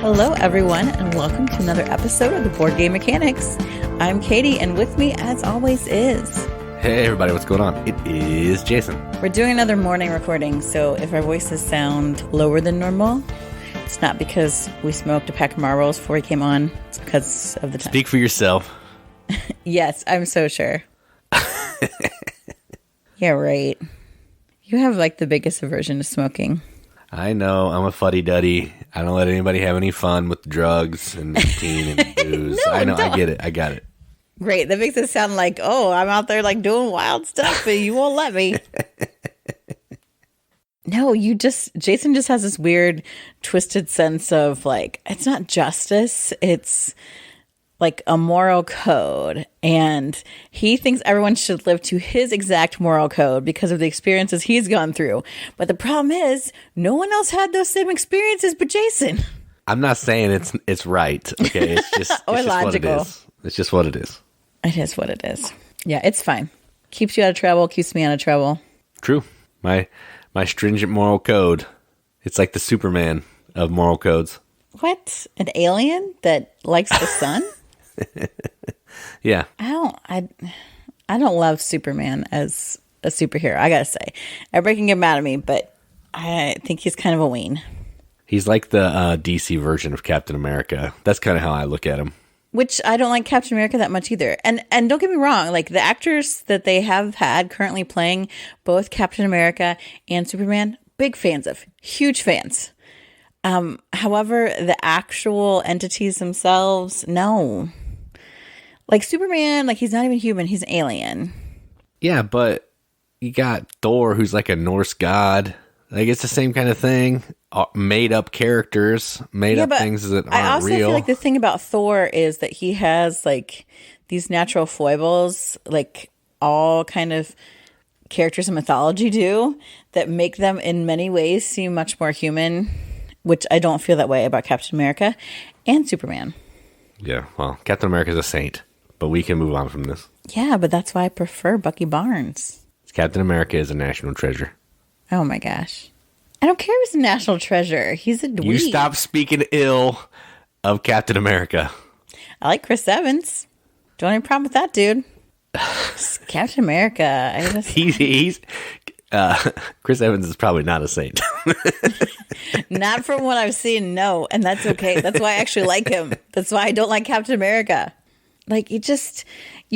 Hello, everyone, and welcome to another episode of the Board Game Mechanics. I'm Katie, and with me, as always, is... Hey, everybody, what's going on? It is Jason. We're doing another morning recording, so if our voices sound lower than normal, it's not because we smoked a pack of Marlboros before we came on. It's because of the time. Speak for yourself. Yes, I'm so sure. Yeah, right. You have, like, the biggest aversion to smoking. I know. I'm a fuddy-duddy. I don't let anybody have any fun with drugs and nicotine and booze. No, I know. don't. I get it. I got it. Great. That makes it sound like, oh, I'm out there, like, doing wild stuff, but you won't let me. No, Jason just has this weird, twisted sense of, like, it's not justice. It's like a moral code, and he thinks everyone should live to his exact moral code because of the experiences he's gone through. But the problem is, no one else had those same experiences but Jason. I'm not saying it's right. Okay, it's just Or it's just logical. what it is. It's just what it is. It is what it is. Yeah, it's fine. Keeps you out of trouble. Keeps me out of trouble. True. My stringent moral code. It's like the Superman of moral codes. What? An alien that likes the sun? Yeah. I don't love Superman as a superhero, I gotta say. Everybody can get mad at me, but I think he's kind of a ween. He's like the DC version of Captain America. That's kind of how I look at him. Which I don't like Captain America that much either. And don't get me wrong, like the actors that they have had currently playing both Captain America and Superman, big fans of, huge fans. However, the actual entities themselves, no. Like Superman, like he's not even human, he's an alien. Yeah, but you got Thor, who's like a Norse god. Like it's the same kind of thing. Made up characters, made up things that aren't real. I also feel like the thing about Thor is that he has like these natural foibles, like all kind of characters in mythology do, that make them in many ways seem much more human, which I don't feel that way about Captain America and Superman. Yeah, well, Captain America's a saint, but we can move on from this. Yeah, but that's why I prefer Bucky Barnes. Captain America is a national treasure. Oh my gosh. I don't care if he's a national treasure. He's a dweeb. You stop speaking ill of Captain America. I like Chris Evans. Don't have any problem with that, dude. Captain America. He's Chris Evans is probably not a saint. Not from what I've seen, no. And that's okay. That's why I actually like him. That's why I don't like Captain America. Like, you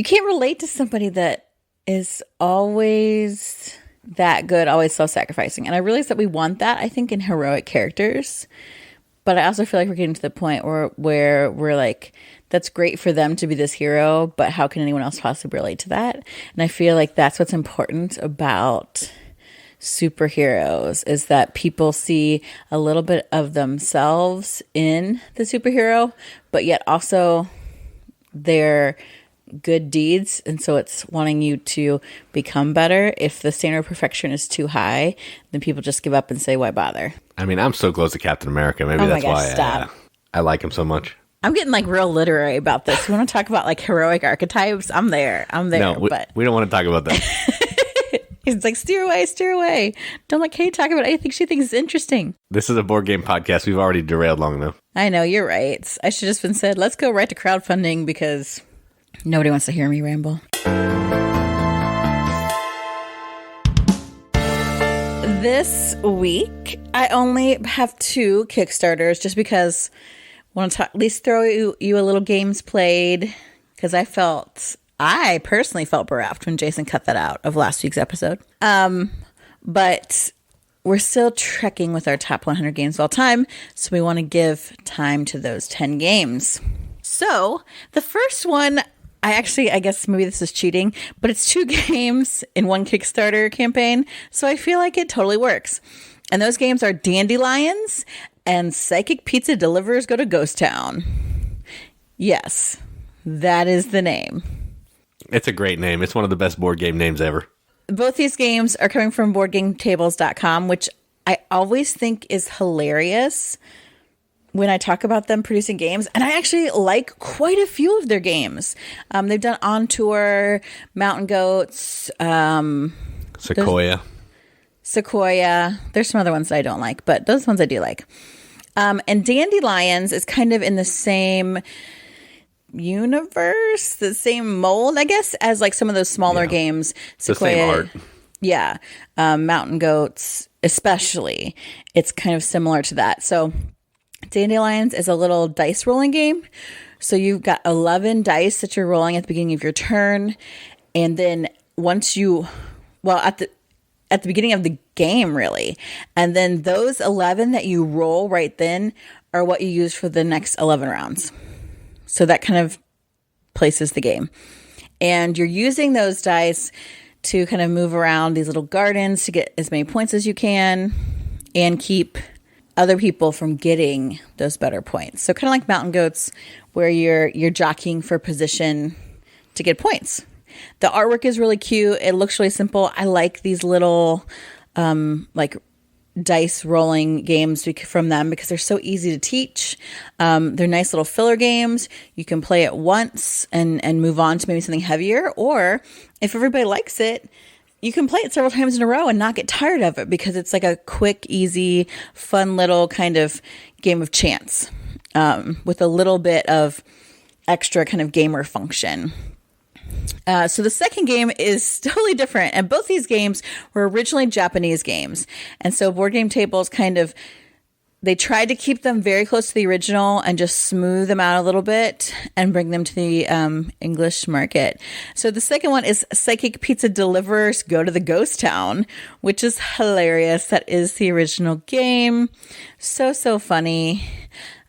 can't relate to somebody that is always that good, always self-sacrificing. And I realize that we want that, I think, in heroic characters. But I also feel like we're getting to the point where we're like, that's great for them to be this hero, but how can anyone else possibly relate to that? And I feel like that's what's important about superheroes, is that people see a little bit of themselves in the superhero, but yet also their good deeds. And so it's wanting you to become better. If the standard of perfection is too high, then people just give up and say, why bother? I mean, I'm so close to Captain America. Maybe that's why I like him so much. I'm getting like real literary about this. We want to talk about like heroic archetypes. I'm there. No, but we don't want to talk about that. He's like, steer away. Don't let Kate talk about anything she thinks is interesting. This is a board game podcast. We've already derailed long enough. I know, you're right. I should have just been said, let's go right to crowdfunding because nobody wants to hear me ramble. This week, I only have 2 Kickstarters just because I want to at least throw you a little games played, because I personally felt bereft when Jason cut that out of last week's episode. But we're still trekking with our top 100 games of all time, so we want to give time to those 10 games. So the first one, I guess maybe this is cheating, but it's 2 games in one Kickstarter campaign, so I feel like it totally works. And those games are Dandelions and Psychic Pizza Deliverers Go to Ghost Town. Yes, that is the name. It's a great name. It's one of the best board game names ever. Both these games are coming from BoardGameTables.com, which I always think is hilarious when I talk about them producing games. And I actually like quite a few of their games. They've done On Tour, Mountain Goats, Sequoia. There's some other ones that I don't like, but those ones I do like. And Dandelions is kind of in the same universe, the same mold, I guess, as like some of those smaller games. Sequoia, the same art. Yeah. Mountain Goats, especially. It's kind of similar to that. So Dandelions is a little dice rolling game. So you've got 11 dice that you're rolling at the beginning of your turn. And then once you, at the beginning of the game, really. And then those 11 that you roll right then are what you use for the next 11 rounds. So that kind of places the game. And you're using those dice to kind of move around these little gardens to get as many points as you can and keep other people from getting those better points. So kind of like Mountain Goats, where you're jockeying for position to get points. The artwork is really cute. It looks really simple. I like these little like dice rolling games from them because they're so easy to teach. They're nice little filler games. You can play it once and move on to maybe something heavier. Or if everybody likes it, you can play it several times in a row and not get tired of it because it's like a quick, easy, fun little kind of game of chance with a little bit of extra kind of gamer function. So the second game is totally different. And both these games were originally Japanese games. And so Board Game Tables they tried to keep them very close to the original and just smooth them out a little bit and bring them to the English market. So the second one is Psychic Pizza Deliverers Go to the Ghost Town, which is hilarious. That is the original game. So funny.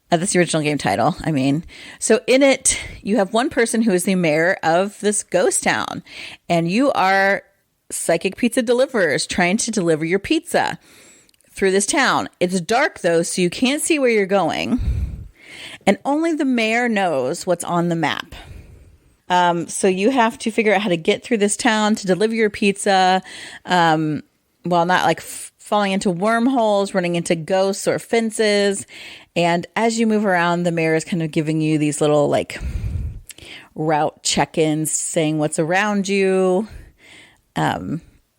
That's the original game title, I mean. So in it, you have one person who is the mayor of this ghost town. And you are psychic pizza deliverers trying to deliver your pizza through this town. It's dark, though, so you can't see where you're going. And only the mayor knows what's on the map. So you have to figure out how to get through this town to deliver your pizza. Not like falling into wormholes, running into ghosts or fences. And as you move around, the mayor is kind of giving you these little like route check-ins saying what's around you.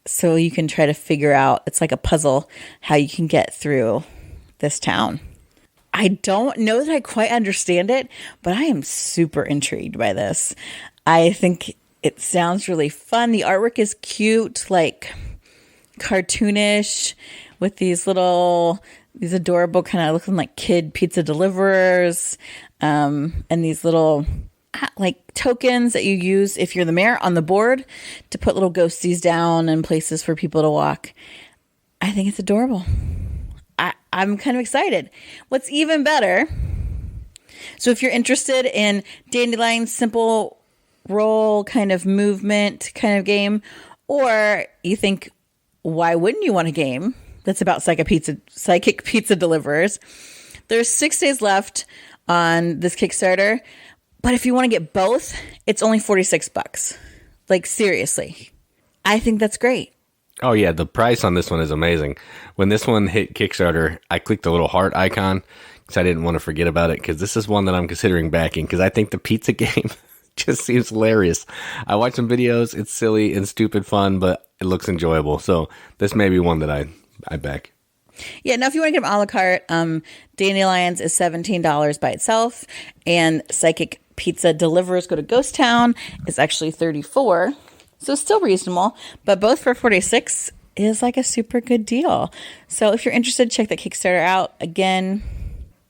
So you can try to figure out, it's like a puzzle, how you can get through this town. I don't know that I quite understand it, but I am super intrigued by this. I think it sounds really fun. The artwork is cute, like cartoonish, with these adorable kind of looking like kid pizza deliverers, and these little like tokens that you use if you're the mayor on the board to put little ghosties down and places for people to walk. I think it's adorable. I'm kind of excited. What's even better, so if you're interested in Dandelion's simple roll kind of movement kind of game, or you think, why wouldn't you want a game that's about psychic pizza deliverers? There's 6 days left on this Kickstarter, but if you want to get both, it's only $46. Like, seriously. I think that's great. Oh, yeah. The price on this one is amazing. When this one hit Kickstarter, I clicked the little heart icon because I didn't want to forget about it, because this is one that I'm considering backing because I think the pizza game just seems hilarious. I watched some videos. It's silly and stupid fun, but it looks enjoyable. So this may be one that I back. Yeah, now if you want to get them a la carte, Dandelions is $17 by itself, and Psychic Pizza Deliverers Go to Ghost Town is actually $34. So still reasonable, but both for $46 is like a super good deal. So if you're interested, check that Kickstarter out. Again,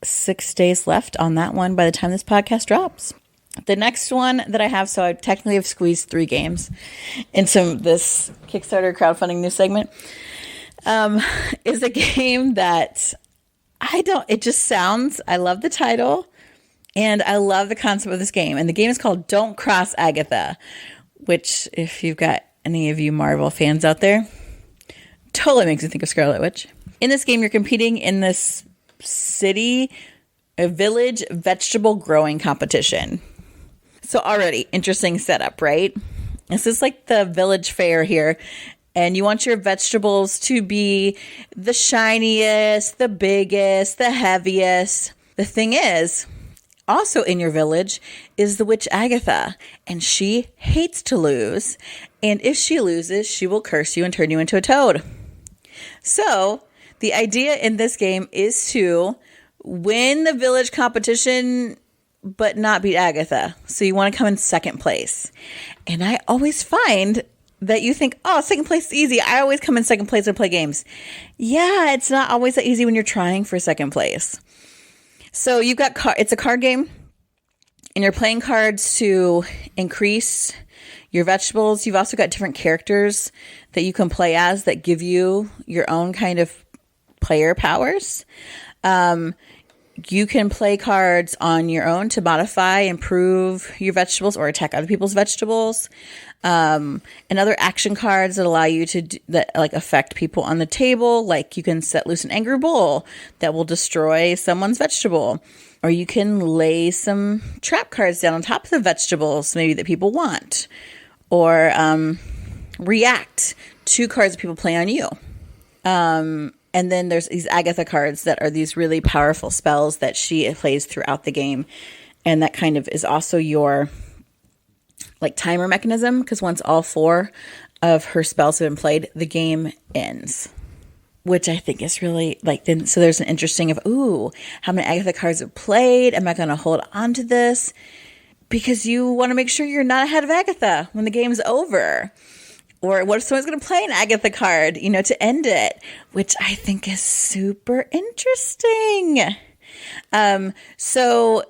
6 days left on that one by the time this podcast drops. The next one that I have, so I technically have squeezed 3 games into this Kickstarter crowdfunding news segment, is a game that I love the title and I love the concept of this game. And the game is called Don't Cross Agatha, which, if you've got any of you Marvel fans out there, totally makes me think of Scarlet Witch. In this game, you're competing in this village vegetable growing competition. So already interesting setup, right? This is like the village fair here. And you want your vegetables to be the shiniest, the biggest, the heaviest. The thing is, also in your village is the witch Agatha. And she hates to lose. And if she loses, she will curse you and turn you into a toad. So the idea in this game is to win the village competition, but not beat Agatha. So you want to come in second place. And I always find that you think, oh, second place is easy. I always come in second place and play games. Yeah, it's not always that easy when you're trying for second place. So you've got, it's a card game, and you're playing cards to increase your vegetables. You've also got different characters that you can play as that give you your own kind of player powers. You can play cards on your own to modify, improve your vegetables, or attack other people's vegetables. And other action cards that allow you to that like affect people on the table. Like you can set loose an angry bull that will destroy someone's vegetable, or you can lay some trap cards down on top of the vegetables, maybe that people want, or react to cards that people play on you. And then there's these Agatha cards that are these really powerful spells that she plays throughout the game. And that kind of is also your like timer mechanism, because once all 4 of her spells have been played, the game ends. Which I think is really like, then so there's an interesting of, ooh, how many Agatha cards have played? Am I going to hold on to this? Because you want to make sure you're not ahead of Agatha when the game's over. Or what if someone's going to play an Agatha card, to end it, which I think is super interesting. So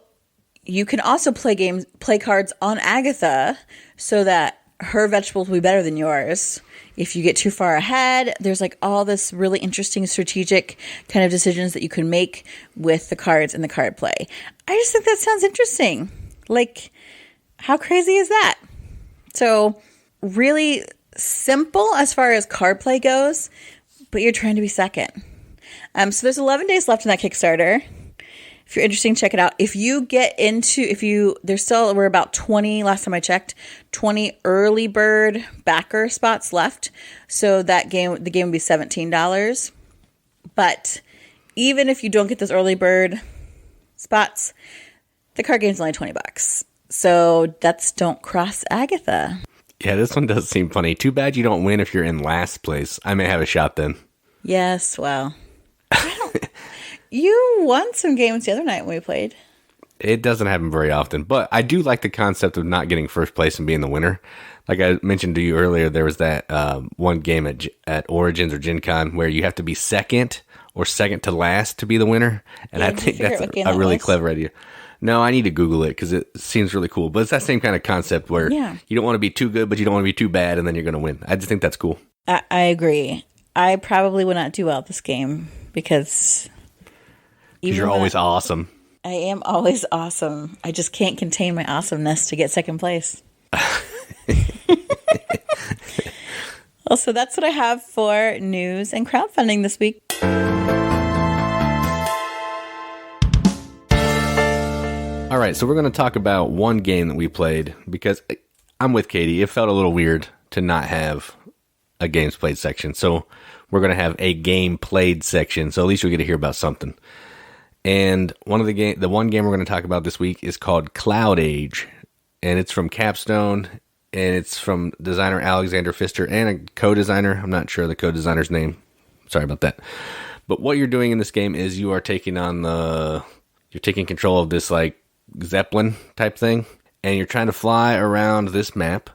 you can also play cards on Agatha so that her vegetables will be better than yours. If you get too far ahead, there's like all this really interesting strategic kind of decisions that you can make with the cards in the card play. I just think that sounds interesting. Like, how crazy is that? So really simple as far as card play goes, but you're trying to be second. So there's 11 days left in that Kickstarter. If you're interested, check it out. We're about 20, last time I checked, 20 early bird backer spots left. So the game would be $17. But even if you don't get those early bird spots, the card game's only $20. So that's don't cross Agatha. Yeah, this one does seem funny. Too bad you don't win if you're in last place. I may have a shot then. Yes, well, you won some games the other night when we played. It doesn't happen very often, but I do like the concept of not getting first place and being the winner. Like I mentioned to you earlier, there was that one game at Origins or Gen Con where you have to be second or second to last to be the winner. And I think that's a really clever idea. No, I need to Google it because it seems really cool. But it's that same kind of concept where you don't want to be too good, but you don't want to be too bad, and then you're going to win. I just think that's cool. I agree. I probably would not do well at this game because you're always awesome. I am always awesome. I just can't contain my awesomeness to get second place. Well, so that's what I have for news and crowdfunding this week. All right, so we're going to talk about one game that we played because I'm with Katie. It felt a little weird to not have a games played section. So we're going to have a game played section. So at least you'll get to hear about something. And the one game we're going to talk about this week is called CloudAge. And it's from Capstone. And it's from designer Alexander Pfister and a co-designer. I'm not sure the co-designer's name. Sorry about that. But what you're doing in this game is you are taking control of this like Zeppelin type thing, and you're trying to fly around this map,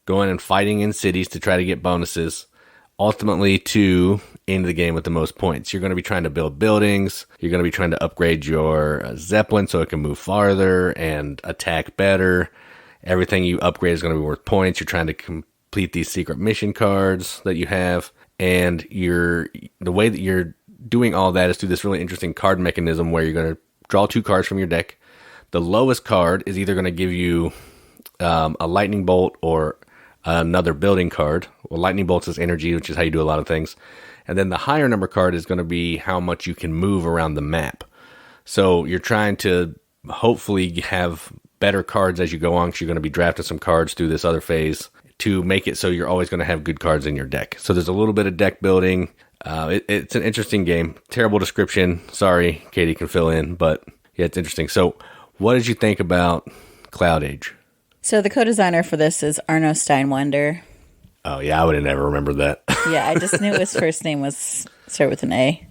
going and fighting in cities to try to get bonuses, ultimately to end the game with the most points. You're going to be trying to build buildings, you're going to be trying to upgrade your Zeppelin so it can move farther and attack better. Everything you upgrade is going to be worth points. You're trying to complete these secret mission cards that you have, and the way that you're doing all that is through this really interesting card mechanism where you're going to draw 2 cards from your deck. The lowest card is either going to give you a lightning bolt or another building card. Well, lightning bolts is energy, which is how you do a lot of things. And then the higher number card is going to be how much you can move around the map. So you're trying to hopefully have better cards as you go on, because you're going to be drafting some cards through this other phase to make it so you're always going to have good cards in your deck. So there's a little bit of deck building. It's an interesting game. Terrible description. Sorry, Katie can fill in, but yeah, it's interesting. So what did you think about CloudAge? So the co-designer for this is Arno Steinwander. Oh, yeah, I would have never remembered that. Yeah, I just knew his first name was start with an A.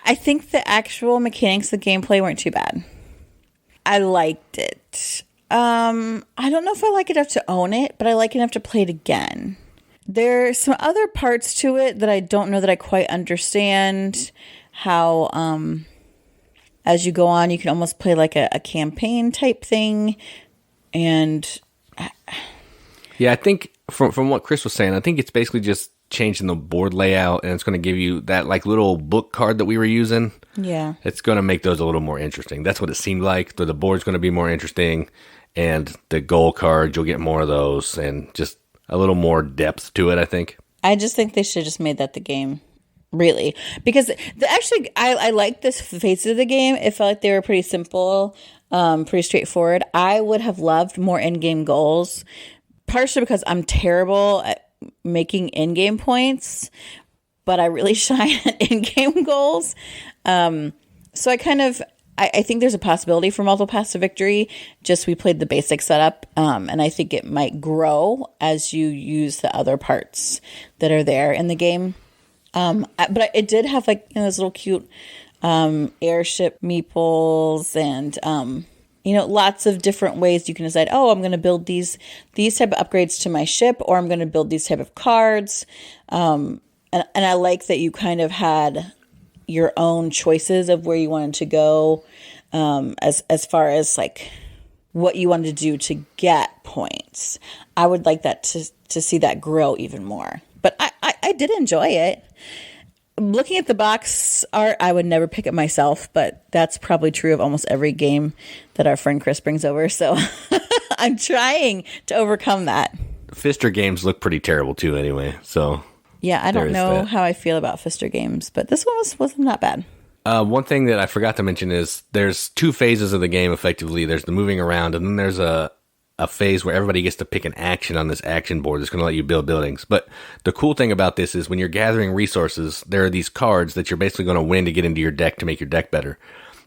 I think the actual mechanics of gameplay weren't too bad. I liked it. I don't know if I like it enough to own it, but I like it enough to play it again. There's some other parts to it that I don't know that I quite understand. How, as you go on, you can almost play like a campaign type thing. And yeah, I think from what Chris was saying, I think it's basically just changing the board layout, and it's going to give you that like little book card that we were using. Yeah. It's going to make those a little more interesting. That's what it seemed like. The board's going to be more interesting, and the goal cards, you'll get more of those, and just a little more depth to it, I think. I just think they should have just made that the game. Really. Because I like the phases of the game. It felt like they were pretty simple, pretty straightforward. I would have loved more in-game goals, partially because I'm terrible at making in-game points, but I really shine at in-game goals. So I think there's a possibility for multiple paths to victory. Just we played the basic setup, and I think it might grow as you use the other parts that are there in the game. But it did have like those little cute airship meeples and lots of different ways you can decide, oh, I'm going to build these type of upgrades to my ship, or I'm going to build these type of cards. And I like that you kind of had your own choices of where you wanted to go, as far as like what you wanted to do to get points. I would like that to see that grow even more. But I did enjoy it. Looking at the box art, I would never pick it myself, but that's probably true of almost every game that our friend Chris brings over. So I'm trying to overcome that. Fister games look pretty terrible too anyway. So yeah, I don't know how I feel about Fister games, but this one was not bad. One thing that I forgot to mention is there's two phases of the game effectively. There's the moving around, and then there's a phase where everybody gets to pick an action on this action board that's going to let you build buildings. But the cool thing about this is when you're gathering resources, there are these cards that you're basically going to win to get into your deck to make your deck better.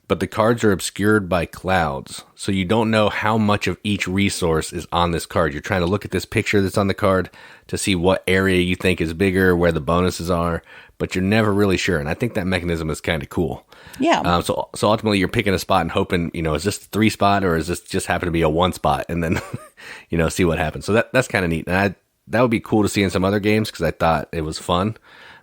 But the cards are obscured by clouds, so you don't know how much of each resource is on this card. You're trying to look at this picture that's on the card to see what area you think is bigger, where the bonuses are, but you're never really sure. And I think that mechanism is kind of cool. Yeah. So ultimately you're picking a spot and hoping, is this 3 spot or is this just happen to be a 1 spot? And then, see what happens. So that's kind of neat. And that would be cool to see in some other games because I thought it was fun.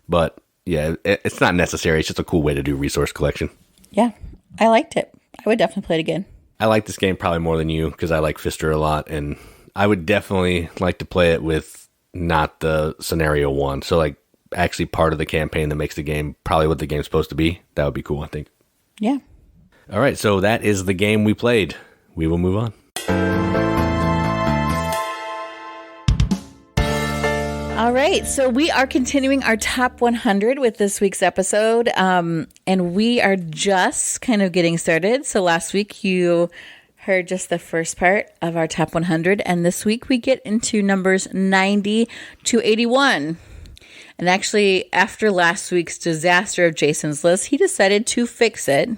But yeah, it's not necessary. It's just a cool way to do resource collection. Yeah, I liked it. I would definitely play it again. I like this game probably more than you because I like Fister a lot. And I would definitely like to play it with not the scenario one. So like, actually part of the campaign that makes the game probably what the game's supposed to be. That would be cool, I think. Yeah. All right, so that is the game we played. We will move on. All right, so we are continuing our top 100 with this week's episode, and we are just kind of getting started. So last week you heard just the first part of our top 100, and this week we get into numbers 90 to 81. And actually, after last week's disaster of Jason's list, he decided to fix it.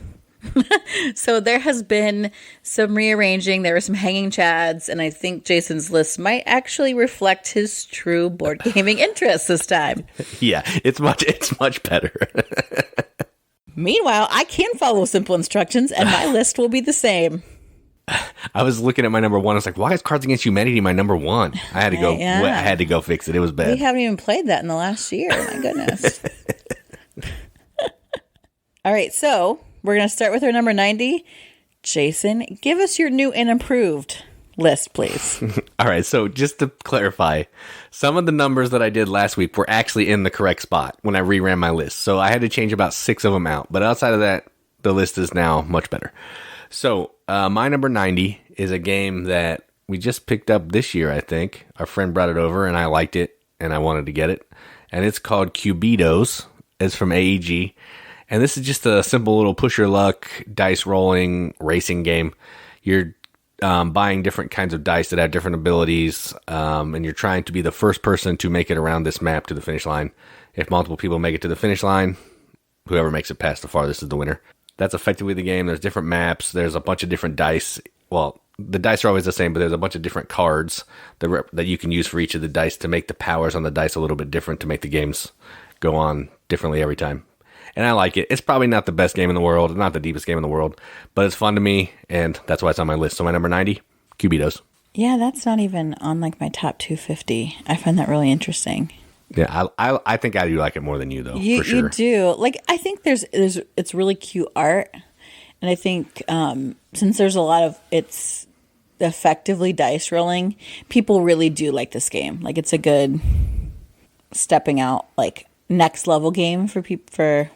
So there has been some rearranging. There were some hanging chads, and I think Jason's list might actually reflect his true board gaming interests this time. Yeah, it's much better. Meanwhile, I can follow simple instructions, and my list will be the same. I was looking at my number 1. I was like, why is Cards Against Humanity my number 1? I had to go. Yeah. I had to go fix it. It was bad. We haven't even played that in the last year. My goodness. All right, so we're going to start with our number 90. Jason, give us your new and improved list, please. All right, so just to clarify, some of the numbers that I did last week were actually in the correct spot when I reran my list. So I had to change about 6 of them out. But outside of that, the list is now much better. So my number 90 is a game that we just picked up this year, I think. Our friend brought it over, and I liked it, and I wanted to get it. And it's called Cubitos. It's from AEG. And this is just a simple little push your luck, dice rolling, racing game. You're buying different kinds of dice that have different abilities, and you're trying to be the first person to make it around this map to the finish line. If multiple people make it to the finish line, whoever makes it past the farthest is the winner. That's effectively the game. There's different maps. There's a bunch of different dice. Well, the dice are always the same, but there's a bunch of different cards that you can use for each of the dice to make the powers on the dice a little bit different to make the games go on differently every time. And I like it. It's probably not the best game in the world, not the deepest game in the world, but it's fun to me, and that's why it's on my list. So my number 90, Cubitos. Yeah, that's not even on like my top 250. I find that really interesting. Yeah, I think I do like it more than you, though, for sure. You do. Like, I think it's really cute art. And I think since there's a lot of, it's effectively dice rolling, people really do like this game. Like, it's a good stepping out, like, next level game for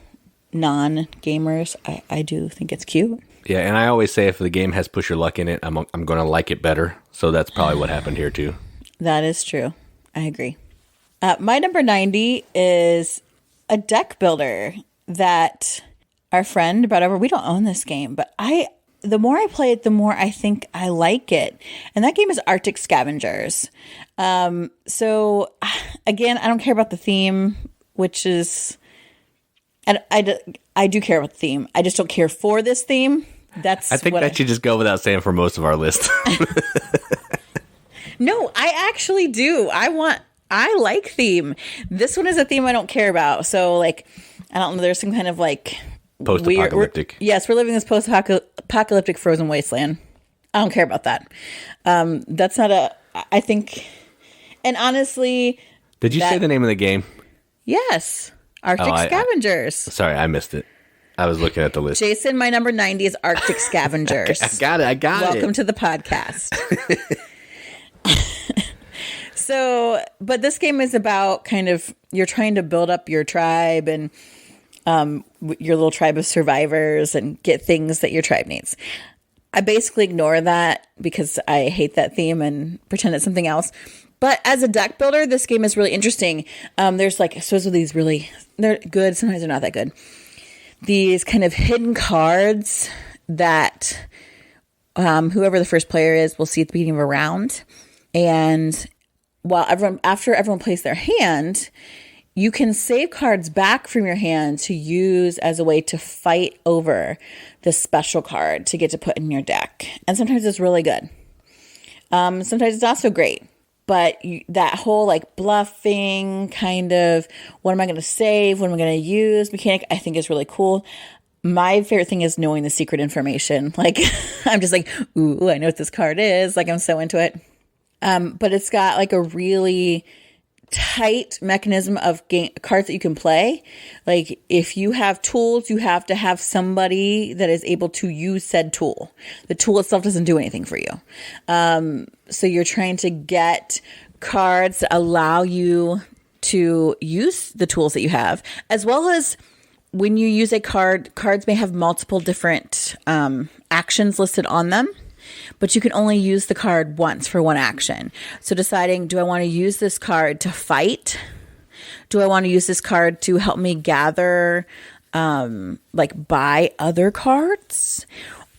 non-gamers. I do think it's cute. Yeah, and I always say if the game has push your luck in it, I'm going to like it better. So that's probably what happened here, too. That is true. I agree. My number 90 is a deck builder that our friend brought over. We don't own this game, but the more I play it, the more I think I like it. And that game is Arctic Scavengers. So again, I don't care about the theme, which is, I do care about the theme. I just don't care for this theme. I think that should just go without saying for most of our list. No, I actually do. I like theme. This one is a theme I don't care about. So, like, I don't know. There's some kind of like post-apocalyptic. Yes, we're living this post-apocalyptic frozen wasteland. I don't care about that. That's not I think. And honestly, did you say the name of the game? Yes, Arctic Scavengers. Sorry, I missed it. I was looking at the list. Jason, my number 90 is Arctic Scavengers. I got it. Welcome to the podcast. So, but this game is about kind of, you're trying to build up your tribe and your little tribe of survivors and get things that your tribe needs. I basically ignore that because I hate that theme and pretend it's something else. But as a deck builder, this game is really interesting. There's like, supposedly these they're good. Sometimes they're not that good. These kind of hidden cards that whoever the first player is will see at the beginning of a round. And after everyone plays their hand, you can save cards back from your hand to use as a way to fight over this special card to get to put in your deck. And sometimes it's really good. Sometimes it's not so great. But that whole like bluffing kind of, what am I going to save? What am I going to use mechanic, I think is really cool. My favorite thing is knowing the secret information. Like, I'm just like, ooh, I know what this card is. Like, I'm so into it. But it's got like a really tight mechanism of cards that you can play. Like, if you have tools, you have to have somebody that is able to use said tool. The tool itself doesn't do anything for you. So you're trying to get cards that allow you to use the tools that you have, as well as when you use a card, cards may have multiple different actions listed on them. But you can only use the card once for one action. So deciding, do I want to use this card to fight? Do I want to use this card to help me gather, buy other cards?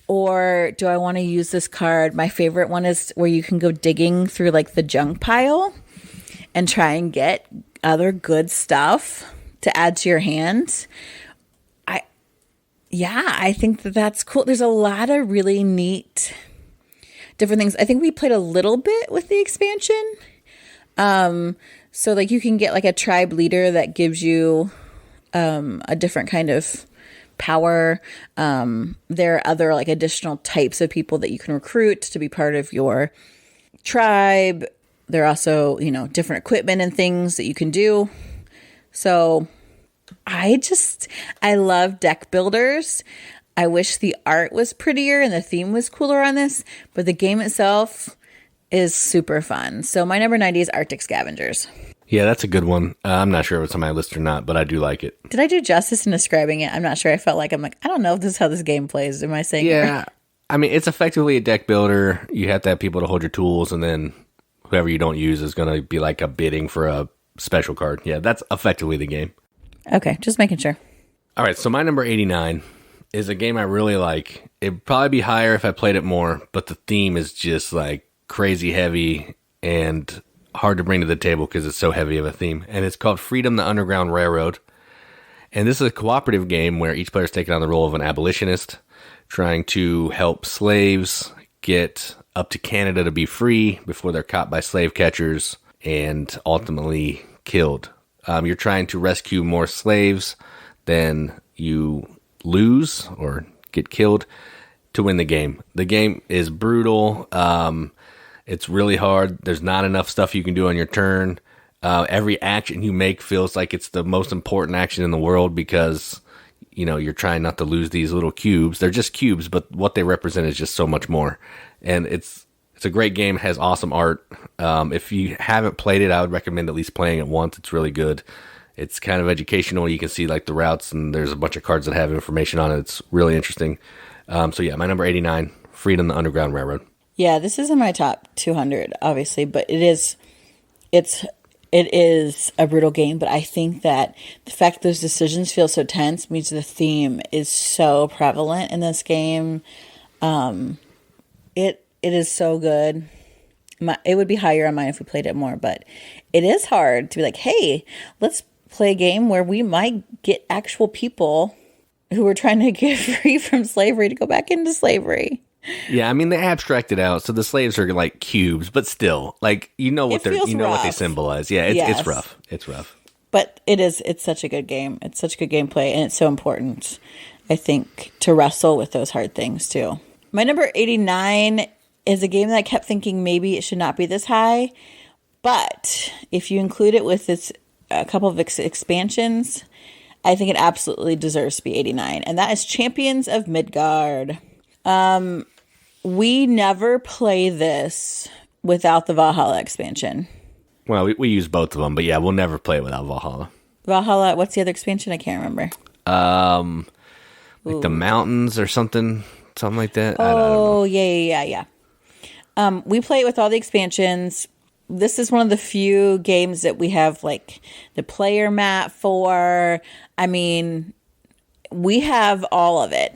Or do I want to use this card? My favorite one is where you can go digging through like the junk pile and try and get other good stuff to add to your hand. I think that's cool. There's a lot of really neat different things. I think we played a little bit with the expansion. So like you can get like a tribe leader that gives you a different kind of power. There are other like additional types of people that you can recruit to be part of your tribe. There are also, different equipment and things that you can do. So I love deck builders. I wish the art was prettier and the theme was cooler on this, but the game itself is super fun. So my number 90 is Arctic Scavengers. Yeah, that's a good one. I'm not sure if it's on my list or not, but I do like it. Did I do justice in describing it? I'm not sure. I felt like I don't know if this is how this game plays. Am I saying it right? I mean, it's effectively a deck builder. You have to have people to hold your tools, and then whoever you don't use is going to be like a bidding for a special card. Yeah, that's effectively the game. Okay, just making sure. All right, so my number 89 is a game I really like. It'd probably be higher if I played it more, but the theme is just like crazy heavy and hard to bring to the table because it's so heavy of a theme. And it's called Freedom, the Underground Railroad. And this is a cooperative game where each player is taking on the role of an abolitionist, trying to help slaves get up to Canada to be free before they're caught by slave catchers and ultimately killed. You're trying to rescue more slaves than you lose or get killed to win the game. The game is brutal. It's really hard. There's not enough stuff you can do on your turn. Every action you make feels like it's the most important action in the world because, you're trying not to lose these little cubes. They're just cubes, but what they represent is just so much more. And it's a great game. It has awesome art. If you haven't played it, I would recommend at least playing it once. It's really good. It's kind of educational. You can see like the routes, and there's a bunch of cards that have information on it. It's really interesting. So yeah, my number 89, Freedom the Underground Railroad. Yeah, this isn't my top 200, obviously, but it is a brutal game. But I think that the fact that those decisions feel so tense means the theme is so prevalent in this game. It is so good. It would be higher on mine if we played it more, but it is hard to be like, hey, let's play a game where we might get actual people who are trying to get free from slavery to go back into slavery. Yeah, I mean they abstract it out, so the slaves are like cubes, but still, like what what they symbolize. Yeah, it's rough. It's rough. But it's such a good game. It's such good gameplay, and it's so important, I think, to wrestle with those hard things too. My number 89 is a game that I kept thinking maybe it should not be this high, but if you include it with a couple of expansions, I think it absolutely deserves to be 89, and that is Champions of Midgard. We never play this without the Valhalla expansion. Well, we use both of them, but yeah, we'll never play it without Valhalla. Valhalla, what's the other expansion? I can't remember. Like the mountains or something like that. Oh, I don't know. Yeah. We play it with all the expansions. This is one of the few games that we have like the player mat for. I mean, we have all of it.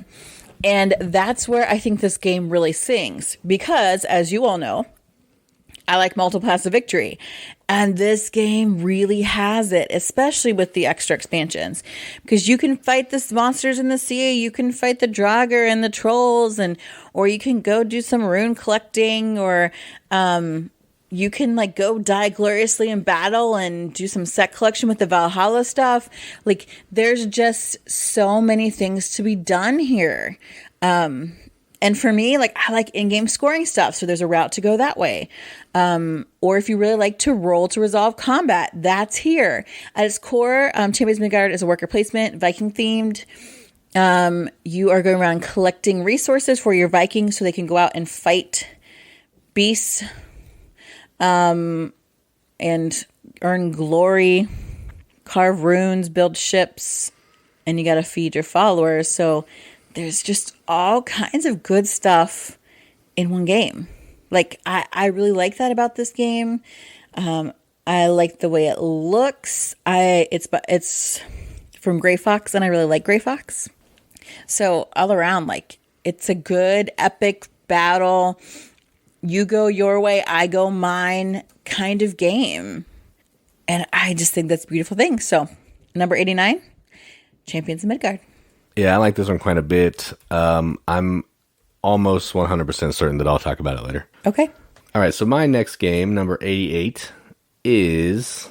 And that's where I think this game really sings. Because, as you all know, I like multiple paths of victory. And this game really has it, especially with the extra expansions. Because you can fight the monsters in the sea, you can fight the Draugr and the trolls, or you can go do some rune collecting, or you can like go die gloriously in battle and do some set collection with the Valhalla stuff. Like there's just so many things to be done here. And for me, like I like in-game scoring stuff. So there's a route to go that way. Or if you really like to roll to resolve combat, that's here. At its core, Champions of Midgard is a worker placement, Viking themed. You are going around collecting resources for your Vikings so they can go out and fight beasts. And earn glory, carve runes, build ships, and you got to feed your followers. So there's just all kinds of good stuff in one game. Like I really like that about this game. I like the way it looks. It's from Gray Fox, and I really like Gray Fox. So all around, like it's a good epic battle. You go your way, I go mine kind of game. And I just think that's a beautiful thing. So, number 89, Champions of Midgard. Yeah, I like this one quite a bit. I'm almost 100% certain that I'll talk about it later. Okay. All right, so my next game, number 88, is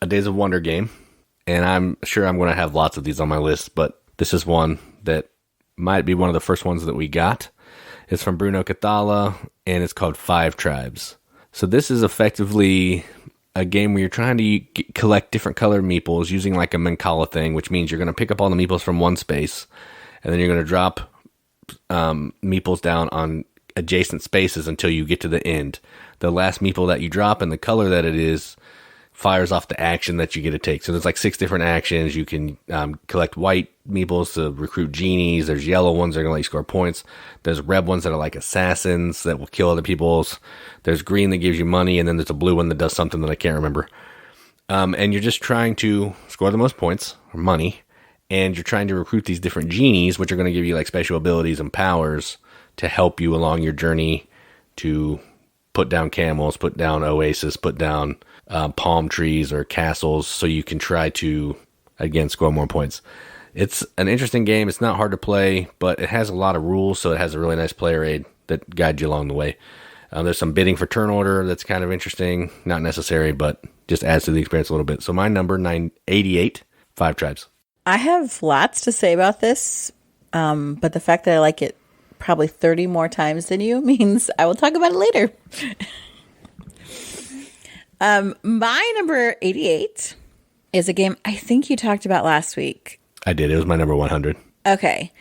a Days of Wonder game. And I'm sure I'm going to have lots of these on my list, but this is one that might be one of the first ones that we got. It's from Bruno Cathala, and it's called Five Tribes. So this is effectively a game where you're trying to collect different colored meeples using like a Mancala thing, which means you're going to pick up all the meeples from one space, and then you're going to drop meeples down on adjacent spaces until you get to the end. The last meeple that you drop and the color that it is fires off the action that you get to take. So there's like 6 different actions. You can collect white meeples to recruit genies. There's yellow ones that are going to let you score points. There's red ones that are like assassins that will kill other people's. There's green that gives you money, and then there's a blue one that does something that I can't remember. And you're just trying to score the most points, or money, and you're trying to recruit these different genies, which are going to give you like special abilities and powers to help you along your journey to put down camels, put down oasis, put down palm trees or castles, so you can try to, again, score more points. It's an interesting game. It's not hard to play, but it has a lot of rules, so it has a really nice player aid that guides you along the way. There's some bidding for turn order that's kind of interesting. Not necessary, but just adds to the experience a little bit. So my number 988, Five Tribes. I have lots to say about this, but the fact that I like it probably 30 more times than you means I will talk about it later. My number 88 is a game I think you talked about last week. I did. It was my number 100. Okay.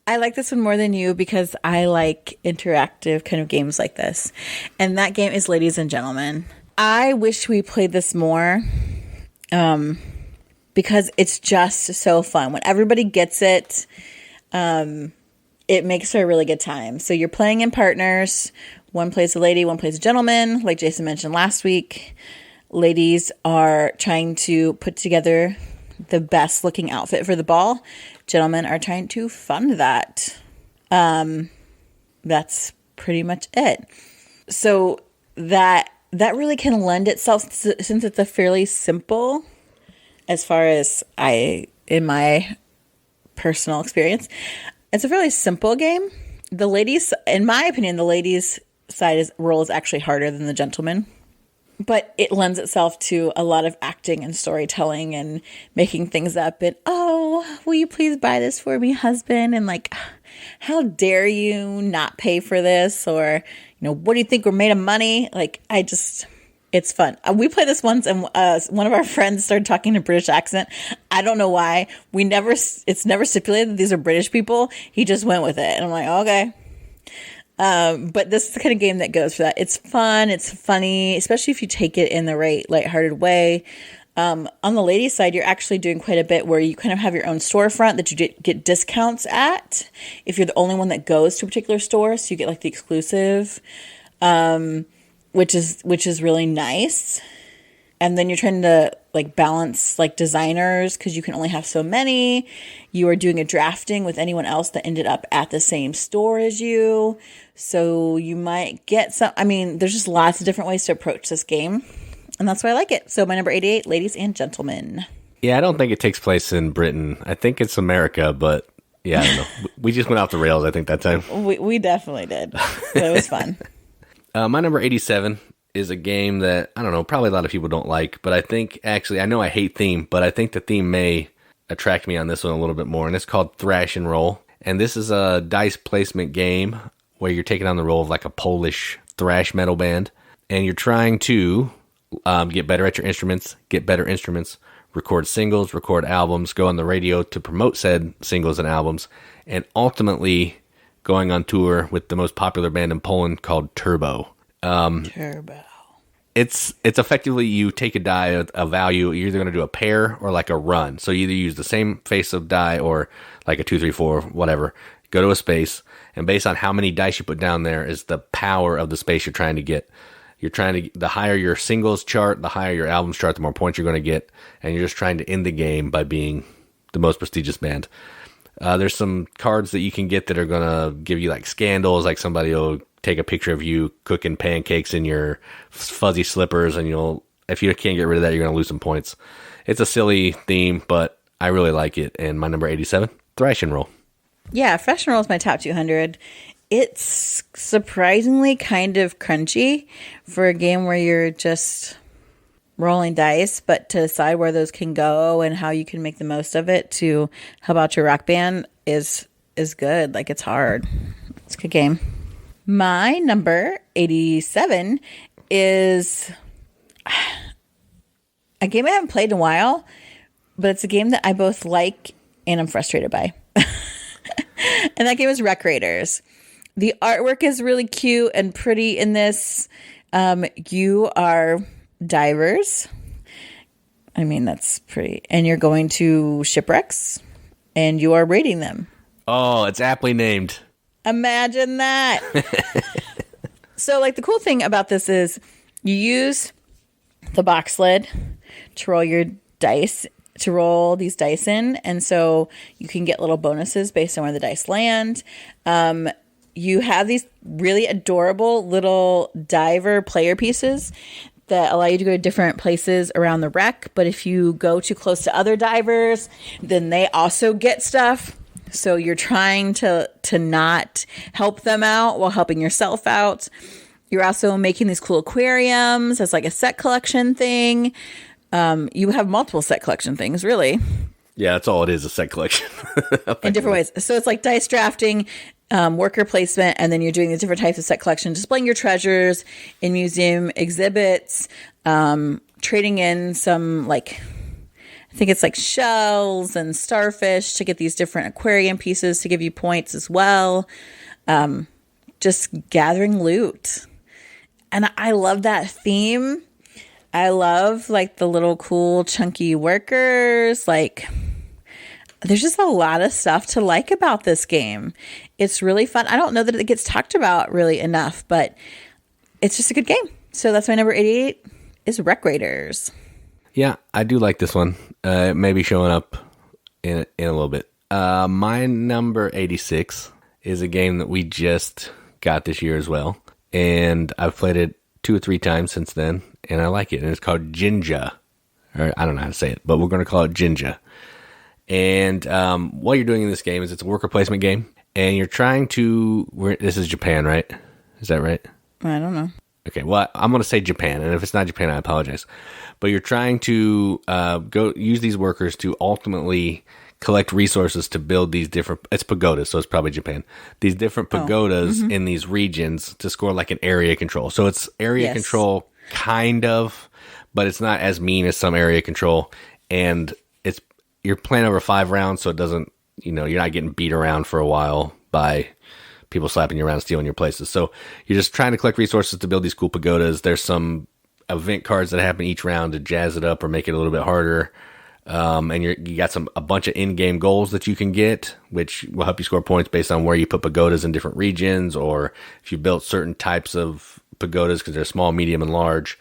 I like this one more than you because I like interactive kind of games like this. And that game is Ladies and Gentlemen. I wish we played this more because it's just so fun. When everybody gets it, it makes for a really good time. So you're playing in partners. One plays a lady, one plays a gentleman. Like Jason mentioned last week, ladies are trying to put together the best looking outfit for the ball. Gentlemen are trying to fund that. That's pretty much it. So that really can lend itself, since it's a fairly simple, as far as in my personal experience, it's a fairly simple game. The ladies, in my opinion, the ladies' role is actually harder than the gentleman. But it lends itself to a lot of acting and storytelling and making things up. And, oh, will you please buy this for me, husband? And like, how dare you not pay for this? Or, what do you think, we're made of money? Like, it's fun. We played this once and one of our friends started talking in a British accent. I don't know why. It's never stipulated that these are British people. He just went with it. And I'm like, okay. But this is the kind of game that goes for that. It's fun. It's funny, especially if you take it in the right lighthearted way. On the ladies' side, you're actually doing quite a bit where you kind of have your own storefront that you get discounts at if you're the only one that goes to a particular store. So you get like the exclusive, which is really nice. And then you're trying to like balance like designers because you can only have so many. You are doing a drafting with anyone else that ended up at the same store as you. So you might get some, there's just lots of different ways to approach this game. And that's why I like it. So my number 88, Ladies and Gentlemen. Yeah, I don't think it takes place in Britain. I think it's America, but yeah, I don't know. We just went off the rails, I think, that time. We definitely did. But it was fun. My number 87 is a game that, I don't know, probably a lot of people don't like, but I think, actually, I know I hate theme, but I think the theme may attract me on this one a little bit more, and it's called Thrash and Roll. And this is a dice placement game where you're taking on the role of like a Polish thrash metal band, and you're trying to get better at your instruments, record singles, record albums, go on the radio to promote said singles and albums, and ultimately going on tour with the most popular band in Poland called Turbo. Turbo. It's effectively you take a die, a value, you're either going to do a pair or like a run. So you either use the same face of die or like a 2, 3, 4, whatever, go to a space, and based on how many dice you put down there is the power of the space you're trying to get. The higher your singles chart, the higher your albums chart, the more points you're going to get, and you're just trying to end the game by being the most prestigious band. There's some cards that you can get that are going to give you like scandals, like somebody will take a picture of you cooking pancakes in your fuzzy slippers, and if you can't get rid of that, you're going to lose some points. It's a silly theme, but I really like it. And my number 87, Thrash and Roll. Yeah, Thrash and Roll is my top 200. It's surprisingly kind of crunchy for a game where you're just rolling dice, but to decide where those can go and how you can make the most of it to help out your rock band is good. Like, it's hard. It's a good game. My number 87 is a game I haven't played in a while, but it's a game that I both like and I'm frustrated by. And that game is Wreck Raiders. The artwork is really cute and pretty in this. You are divers. That's pretty. And you're going to shipwrecks and you are raiding them. Oh, it's aptly named. Imagine that. So, like, the cool thing about this is you use the box lid to roll your dice, to roll these dice in. And so you can get little bonuses based on where the dice land. You have these really adorable little diver player pieces that allow you to go to different places around the wreck. But if you go too close to other divers, then they also get stuff. So you're trying to not help them out while helping yourself out. You're also making these cool aquariums as like a set collection thing. You have multiple set collection things, really. Yeah, that's all it is, a set collection. In different ways. So it's like dice drafting, worker placement, and then you're doing the different types of set collection, displaying your treasures in museum exhibits, trading in some, like, I think it's like shells and starfish to get these different aquarium pieces to give you points as well. Just gathering loot. And I love that theme. I love like the little cool chunky workers. Like, there's just a lot of stuff to like about this game. It's really fun. I don't know that it gets talked about really enough, but it's just a good game. So that's my number 88 is Wreck Raiders. Yeah, I do like this one. It may be showing up in a little bit. My number 86 is a game that we just got this year as well. And I've played it 2 or 3 times since then, and I like it. And it's called Jinja. Or I don't know how to say it, but we're going to call it Jinja. And what you're doing in this game is it's a worker placement game. And you're trying to... This is Japan, right? Is that right? I don't know. Okay, well, I'm going to say Japan, and if it's not Japan, I apologize. But you're trying to go use these workers to ultimately collect resources to build these different... It's pagodas, so it's probably Japan. These different pagodas in these regions to score like an area control. So it's area control, kind of, but it's not as mean as some area control. And you're playing over 5 rounds, so it doesn't... you're not getting beat around for a while by... people slapping you around, stealing your places. So you're just trying to collect resources to build these cool pagodas. There's some event cards that happen each round to jazz it up or make it a little bit harder. And you got a bunch of in-game goals that you can get, which will help you score points based on where you put pagodas in different regions, or if you built certain types of pagodas because they're small, medium, and large.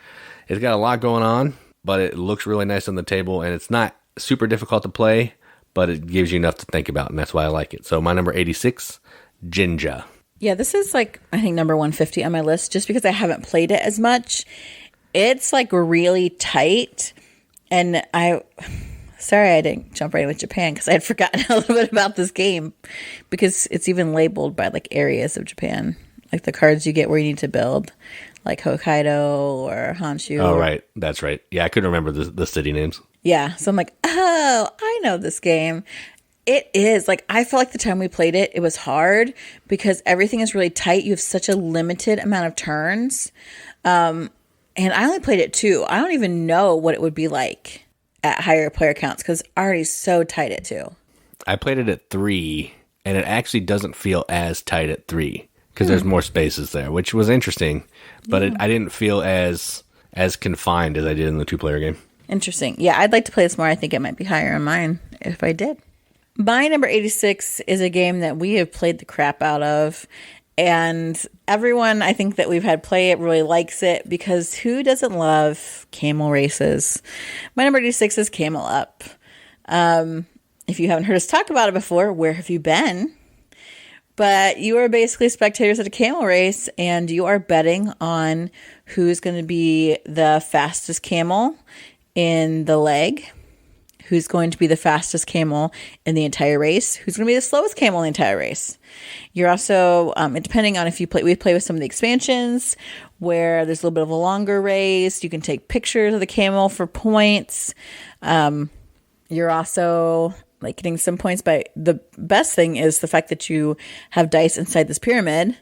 It's got a lot going on, but it looks really nice on the table, and it's not super difficult to play, but it gives you enough to think about, and that's why I like it. So my number 86, Jinja. Yeah, this is like, I think, number 150 on my list, just because I haven't played it as much. It's like really tight. And sorry I didn't jump right in with Japan, because I had forgotten a little bit about this game, because it's even labeled by like areas of Japan, like the cards you get where you need to build, like Hokkaido or Honshu. Oh, right. That's right. Yeah, I couldn't remember the city names. Yeah. So I'm like, oh, I know this game. It is. Like, I felt like the time we played it, it was hard because everything is really tight. You have such a limited amount of turns. And I only played it 2. I don't even know what it would be like at higher player counts because already so tight at 2. I played it at 3, and it actually doesn't feel as tight at 3 because there's more spaces there, which was interesting. But I didn't feel as confined as I did in the 2-player game. Interesting. Yeah, I'd like to play this more. I think it might be higher on mine if I did. My number 86 is a game that we have played the crap out of, and everyone I think that we've had play it really likes it, because who doesn't love camel races? My number 86 is Camel Up. If you haven't heard us talk about it before, where have you been? But you are basically spectators at a camel race, and you are betting on who's going to be the fastest camel in the leg, who's going to be the fastest camel in the entire race, who's going to be the slowest camel in the entire race. You're also, depending on if you play, we play with some of the expansions where there's a little bit of a longer race. You can take pictures of the camel for points. You're also like getting some points by, the best thing is the fact that you have dice inside this pyramid,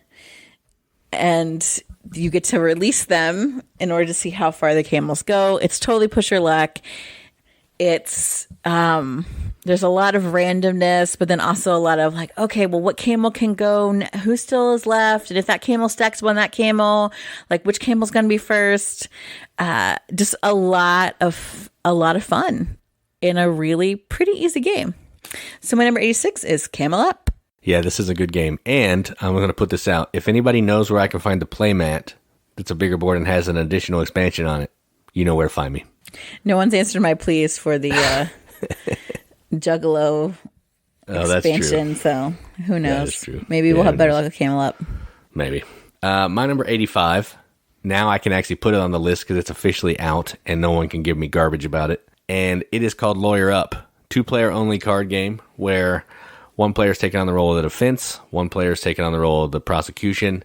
and you get to release them in order to see how far the camels go. It's totally push your luck. It's there's a lot of randomness, but then also a lot of like, okay, well, what camel can go? Who still is left? And if that camel stacks on that camel, like which camel's going to be first? Just a lot of fun in a really pretty easy game. So my number 86 is Camel Up. Yeah, this is a good game, and I'm going to put this out. If anybody knows where I can find the playmat that's a bigger board and has an additional expansion on it, you know where to find me. No one's answered my pleas for the Juggalo expansion, so who knows? That's true. Maybe we'll have better luck with Camel Up. Maybe. My number 85, now I can actually put it on the list because it's officially out and no one can give me garbage about it. And it is called Lawyer Up, 2-player only card game where one player is taking on the role of the defense, one player is taking on the role of the prosecution,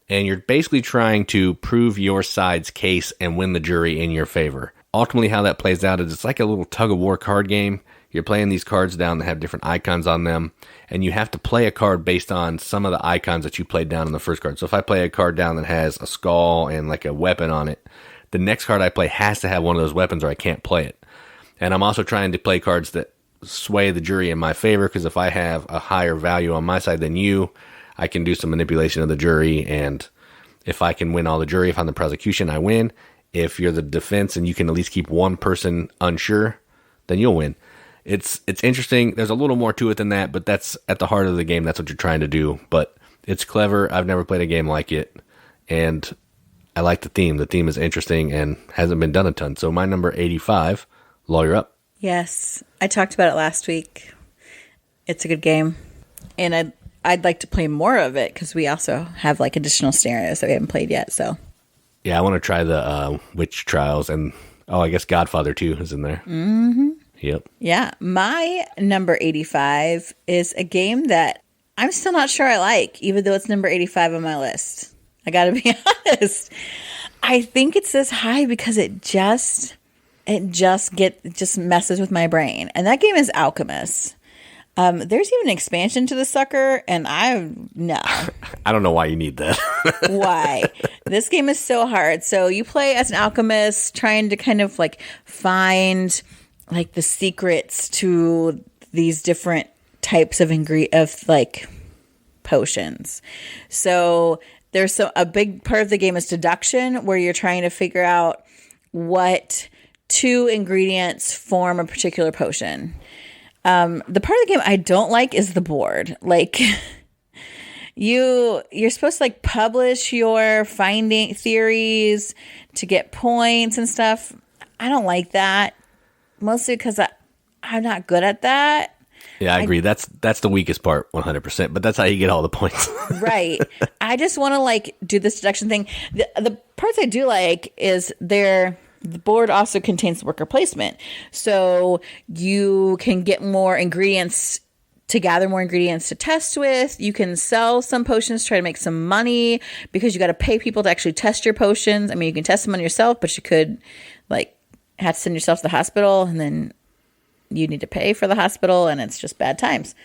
and you're basically trying to prove your side's case and win the jury in your favor. Ultimately, how that plays out is it's like a little tug-of-war card game You're playing these cards down that have different icons on them, and you have to play a card based on some of the icons that you played down in the first card. So if I play a card down that has a skull and like a weapon on it, the next card I play has to have one of those weapons or I can't play it. And I'm also trying to play cards that sway the jury in my favor, because if I have a higher value on my side than you, I can do some manipulation of the jury, and if I can win all the jury, if I'm the prosecution, I win. If you're the defense and you can at least keep one person unsure, then you'll win. It's interesting. There's a little more to it than that, but that's at the heart of the game. That's what you're trying to do. But it's clever. I've never played a game like it, and I like the theme. The theme is interesting and hasn't been done a ton. So my number 85, Lawyer Up. Yes, I talked about it last week. It's a good game, and I'd like to play more of it because we also have like additional scenarios that we haven't played yet. So yeah, I want to try the Witch Trials, and I guess Godfather 2 is in there. Mm-hmm. Yep. Yeah. My number 85 is a game that I'm still not sure I like, even though it's number 85 on my list. I got to be honest. I think it's this high because it just messes with my brain. And that game is Alchemist. There's even an expansion to the sucker, and no. I don't know why you need that. Why? This game is so hard. So you play as an alchemist trying to kind of like find like the secrets to these different types of like potions. So there's a big part of the game is deduction, where you're trying to figure out what two ingredients form a particular potion. The part of the game I don't like is the board. Like you're supposed to like publish your finding theories to get points and stuff. I don't like that, mostly because I'm not good at that. Yeah, I agree. That's the weakest part, 100%. But that's how you get all the points. Right. I just want to like do this deduction thing. The parts I do like is the board also contains worker placement. So you can get more ingredients to gather more ingredients to test with. You can sell some potions, try to make some money, because you got to pay people to actually test your potions. I mean, you can test them on yourself, but you could like have to send yourself to the hospital, and then you need to pay for the hospital, and it's just bad times.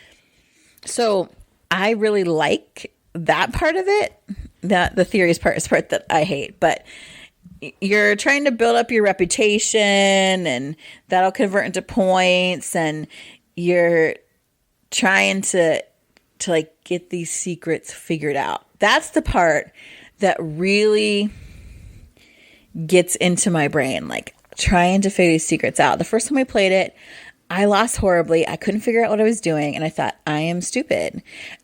So I really like that part of it. The theories part is part that I hate, but you're trying to build up your reputation, and that'll convert into points, and you're trying to like get these secrets figured out. That's the part that really gets into my brain, like trying to figure these secrets out. The first time I played it, I lost horribly. I couldn't figure out what I was doing, and I thought, I am stupid.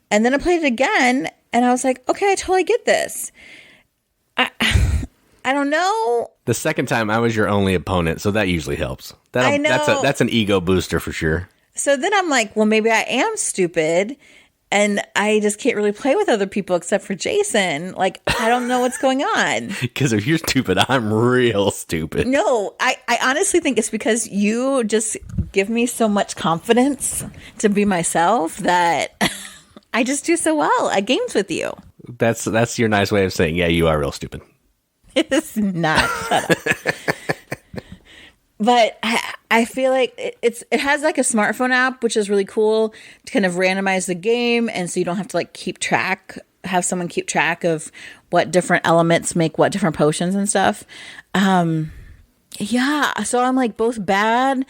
And then I played it again, and I was like, okay, I totally get this. I don't know. The second time, I was your only opponent, so that usually helps. I know. That's an ego booster for sure. So then I'm like, well, maybe I am stupid, and I just can't really play with other people except for Jason. Like, I don't know what's going on. Because if you're stupid, I'm real stupid. No, I honestly think it's because you just give me so much confidence to be myself that I just do so well at games with you. That's your nice way of saying, yeah, you are real stupid. It's not. Shut up. But I feel like it has like a smartphone app, which is really cool to kind of randomize the game. And so you don't have to like have someone keep track of what different elements make what different potions and stuff. Yeah. So I'm like both bad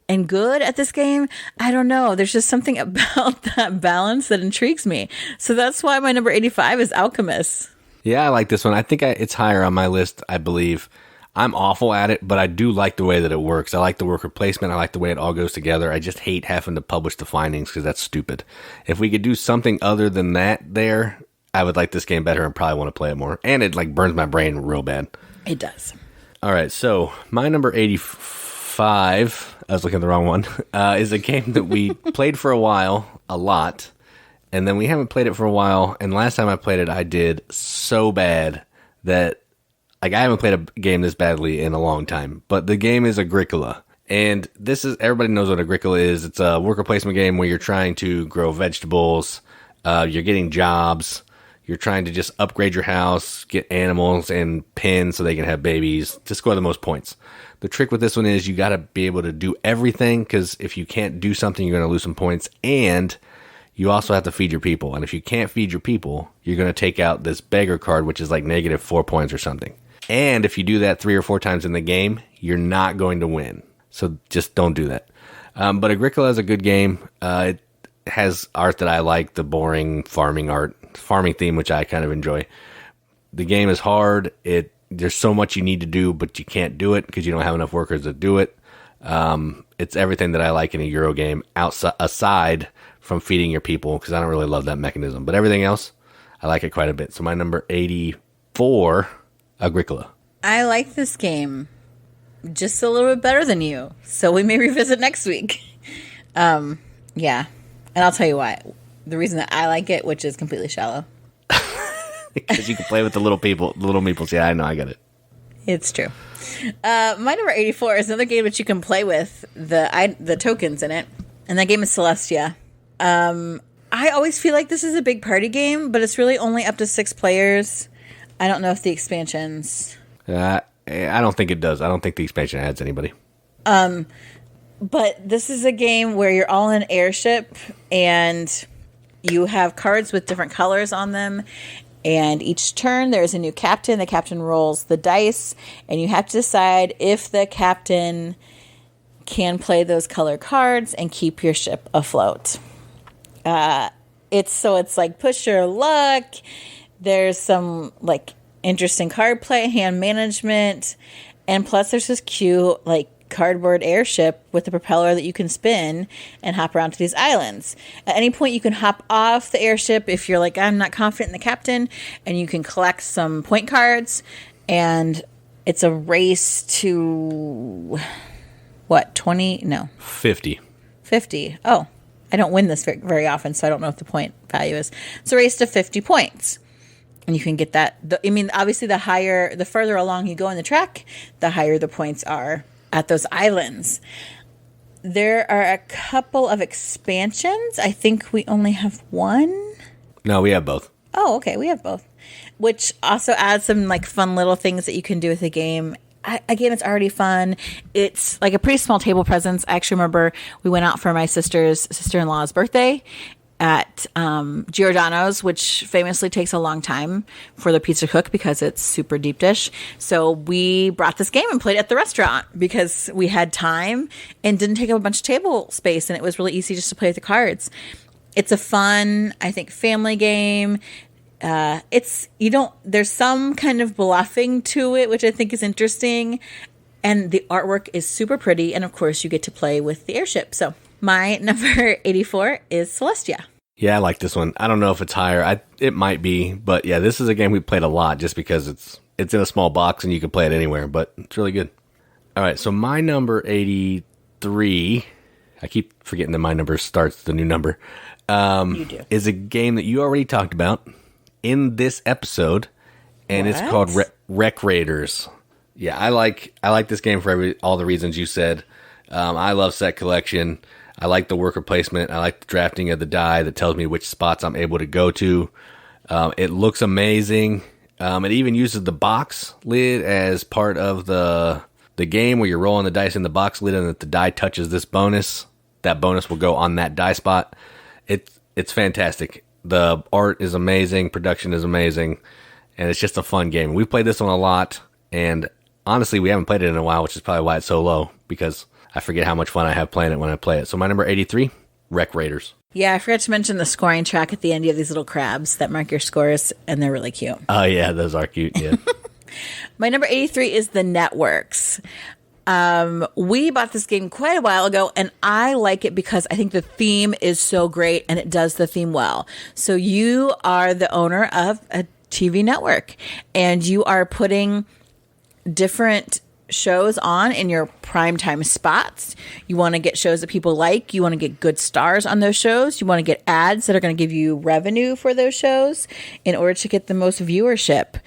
and good at this game. I don't know. There's just something about that balance that intrigues me. So that's why my number 85 is Alchemist. Yeah, I like this one. I think it's higher on my list, I believe. I'm awful at it, but I do like the way that it works. I like the worker placement. I like the way it all goes together. I just hate having to publish the findings because that's stupid. If we could do something other than that there, I would like this game better and probably want to play it more. And it like burns my brain real bad. It does. All right, so my number 85, I was looking at the wrong one, is a game that we played for a while, a lot, and then we haven't played it for a while, and last time I played it, I did so bad that like I haven't played a game this badly in a long time. But the game is Agricola. And this is, everybody knows what Agricola is. It's a worker placement game where you're trying to grow vegetables, you're getting jobs, you're trying to just upgrade your house, get animals and pens so they can have babies to score the most points. The trick with this one is you got to be able to do everything, because if you can't do something, you're going to lose some points, and you also have to feed your people. And if you can't feed your people, you're going to take out this beggar card, which is like -4 points or something. And if you do that 3 or 4 times in the game, you're not going to win. So just don't do that. But Agricola is a good game. It has art that I like, the boring farming theme, which I kind of enjoy. The game is hard. There's so much you need to do, but you can't do it because you don't have enough workers to do it. It's everything that I like in a Euro game, aside from feeding your people, because I don't really love that mechanism. But everything else, I like it quite a bit. So my number 84, Agricola. I like this game just a little bit better than you, so we may revisit next week. Yeah, and I'll tell you why. The reason that I like it, which is completely shallow. Because you can play with the little meeples. Yeah, I know, I get it. It's true. My number 84 is another game that you can play with the tokens in it, and that game is Celestia. I always feel like this is a big party game, but it's really only up to 6 players. I don't know if the expansions... I don't think it does. I don't think the expansion adds anybody. But this is a game where you're all in an airship, and you have cards with different colors on them. And each turn, there's a new captain. The captain rolls the dice, and you have to decide if the captain can play those color cards and keep your ship afloat. It's like push your luck. There's some like interesting card play, hand management, and plus there's this cute like cardboard airship with a propeller that you can spin and hop around to these islands. At any point you can hop off the airship if you're like, I'm not confident in the captain, and you can collect some point cards, and it's a race to what, 20? No. 50. 50. Oh, I don't win this very often, so I don't know what the point value is. It's a race to 50 points. And you can get that. Obviously the further along you go in the track, the higher the points are at those islands. There are a couple of expansions. I think we only have one. No, we have both. Oh, okay. We have both. Which also adds some like fun little things that you can do with the game. Again, it's already fun. It's like a pretty small table presence. I actually remember we went out for my sister-in-law's birthday at Giordano's, which famously takes a long time for the pizza cook because it's super deep dish. So we brought this game and played it at the restaurant because we had time and didn't take up a bunch of table space, and it was really easy just to play with the cards. It's a fun, I think, family game. There's some kind of bluffing to it, which I think is interesting. And the artwork is super pretty. And of course you get to play with the airship. So my number 84 is Celestia. Yeah, I like this one. I don't know if it's higher. It might be, but yeah, this is a game we played a lot just because it's in a small box and you can play it anywhere, but it's really good. All right, so my number 83, I keep forgetting that my number starts the new number, You do. is a game that you already talked about in this episode, and It's called Wreck Raiders. Yeah, I like this game for all the reasons you said. I love set collection. I like the worker placement. I like the drafting of the die that tells me which spots I'm able to go to. It looks amazing. It even uses the box lid as part of the game where you're rolling the dice in the box lid, and if the die touches this bonus, that bonus will go on that die spot. It's fantastic. The art is amazing. Production is amazing. And it's just a fun game. We've played this one a lot, and honestly, we haven't played it in a while, which is probably why it's so low, because I forget how much fun I have playing it when I play it. So my number 83, Wreck Raiders. Yeah, I forgot to mention the scoring track at the end. You have these little crabs that mark your scores, and they're really cute. Oh, yeah, those are cute, yeah. My number 83 is The Networks. We bought this game quite a while ago, and I like it because I think the theme is so great, and it does the theme well. So you are the owner of a TV network, and you are putting different shows on in your primetime spots. You want to get shows that people like. You want to get good stars on those shows. You want to get ads that are going to give you revenue for those shows in order to get the most viewership.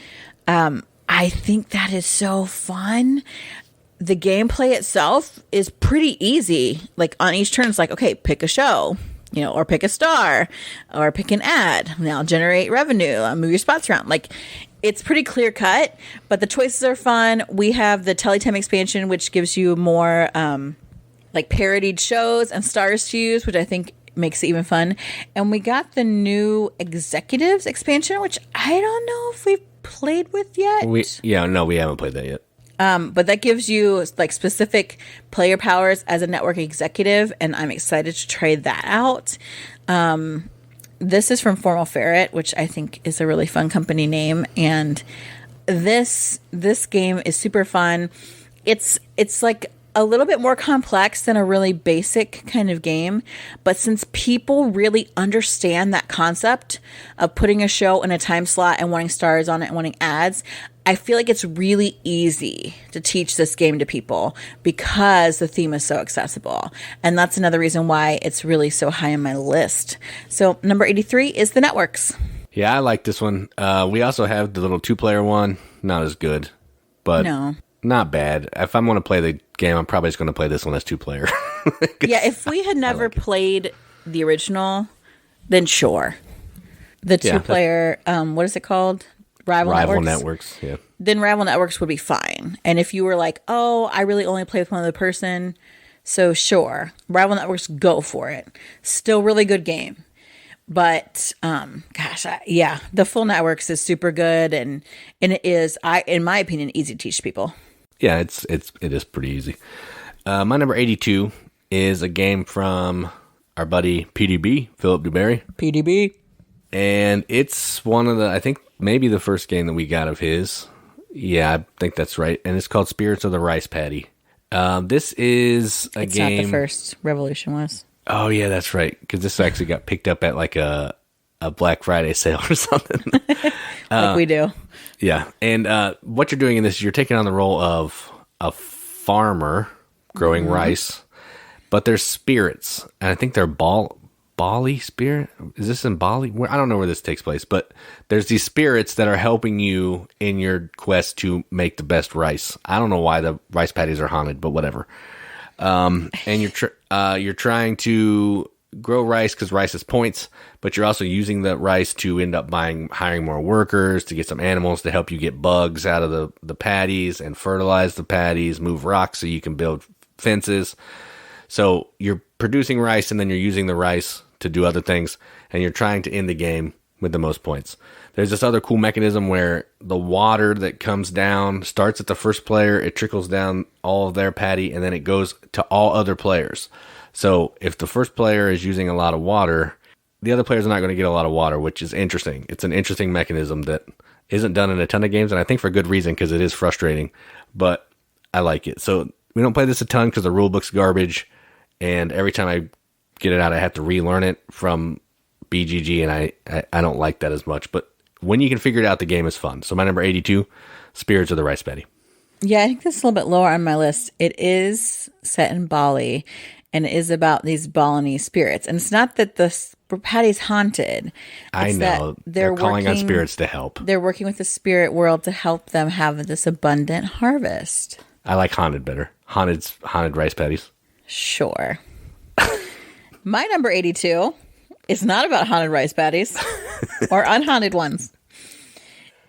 I think that is so fun. The gameplay itself is pretty easy. Like on each turn, it's like, okay, pick a show, or pick a star, or pick an ad. Now generate revenue, move your spots around. Like it's pretty clear cut, but the choices are fun. We have the Teletime expansion, which gives you more like parodied shows and stars to use, which I think makes it even fun. And we got the new Executives expansion, which I don't know if we've played with yet. We haven't played that yet. But that gives you like specific player powers as a network executive, and I'm excited to try that out. This is from Formal Ferret, which I think is a really fun company name, and this game is super fun. It's like a little bit more complex than a really basic kind of game, but since people really understand that concept of putting a show in a time slot and wanting stars on it and wanting ads, I feel like it's really easy to teach this game to people because the theme is so accessible. And that's another reason why it's really so high on my list. So number 83 is The Networks. Yeah, I like this one. We also have the little 2-player one. Not as good, but not bad. If I'm going to play the game, I'm probably just going to play this one as 2-player. Yeah, if we had never played the original, then sure. The 2-player, what is it called? Rival Networks, yeah. Then Rival Networks would be fine. And if you were like, oh, I really only play with one other person, so sure. Rival Networks, go for it. Still really good game. But, the full Networks is super good, and it is, in my opinion, easy to teach people. Yeah, it is pretty easy. My number 82 is a game from our buddy PDB, Philip DuBarry. PDB. And it's one of I think maybe the first game that we got of his. Yeah, I think that's right. And it's called Spirits of the Rice Paddy. This is a game. It's not the first. Revolution was. Oh, yeah, that's right. Because this actually got picked up at like a Black Friday sale or something. Like we do. Yeah. And what you're doing in this is you're taking on the role of a farmer growing rice, but there's spirits. And I think they're Bali spirit? Is this in Bali? I don't know where this takes place, but there's these spirits that are helping you in your quest to make the best rice. I don't know why the rice paddies are haunted, but whatever. And you're trying to grow rice because rice is points, but you're also using the rice to end up hiring more workers, to get some animals to help you get bugs out of the paddies and fertilize the paddies, move rocks so you can build fences. So you're producing rice and then you're using the rice to do other things, and you're trying to end the game with the most points. There's this other cool mechanism where the water that comes down starts at the first player, it trickles down all of their paddy, and then it goes to all other players. So if the first player is using a lot of water, the other players are not going to get a lot of water, which is interesting. It's an interesting mechanism that isn't done in a ton of games, and I think for good reason, because it is frustrating, but I like it. So we don't play this a ton because the rule book's garbage, and every time I get it out, I have to relearn it from BGG, and I don't like that as much. But when you can figure it out, the game is fun. So my number 82, Spirits of the Rice Paddy. Yeah, I think this is a little bit lower on my list. It is set in Bali, and it is about these Balinese spirits. And it's not that the paddy's haunted. I know. They're calling on spirits to help. They're working with the spirit world to help them have this abundant harvest. I like haunted better. Haunted rice paddies. Sure. My number 82 is not about haunted rice paddies or unhaunted ones.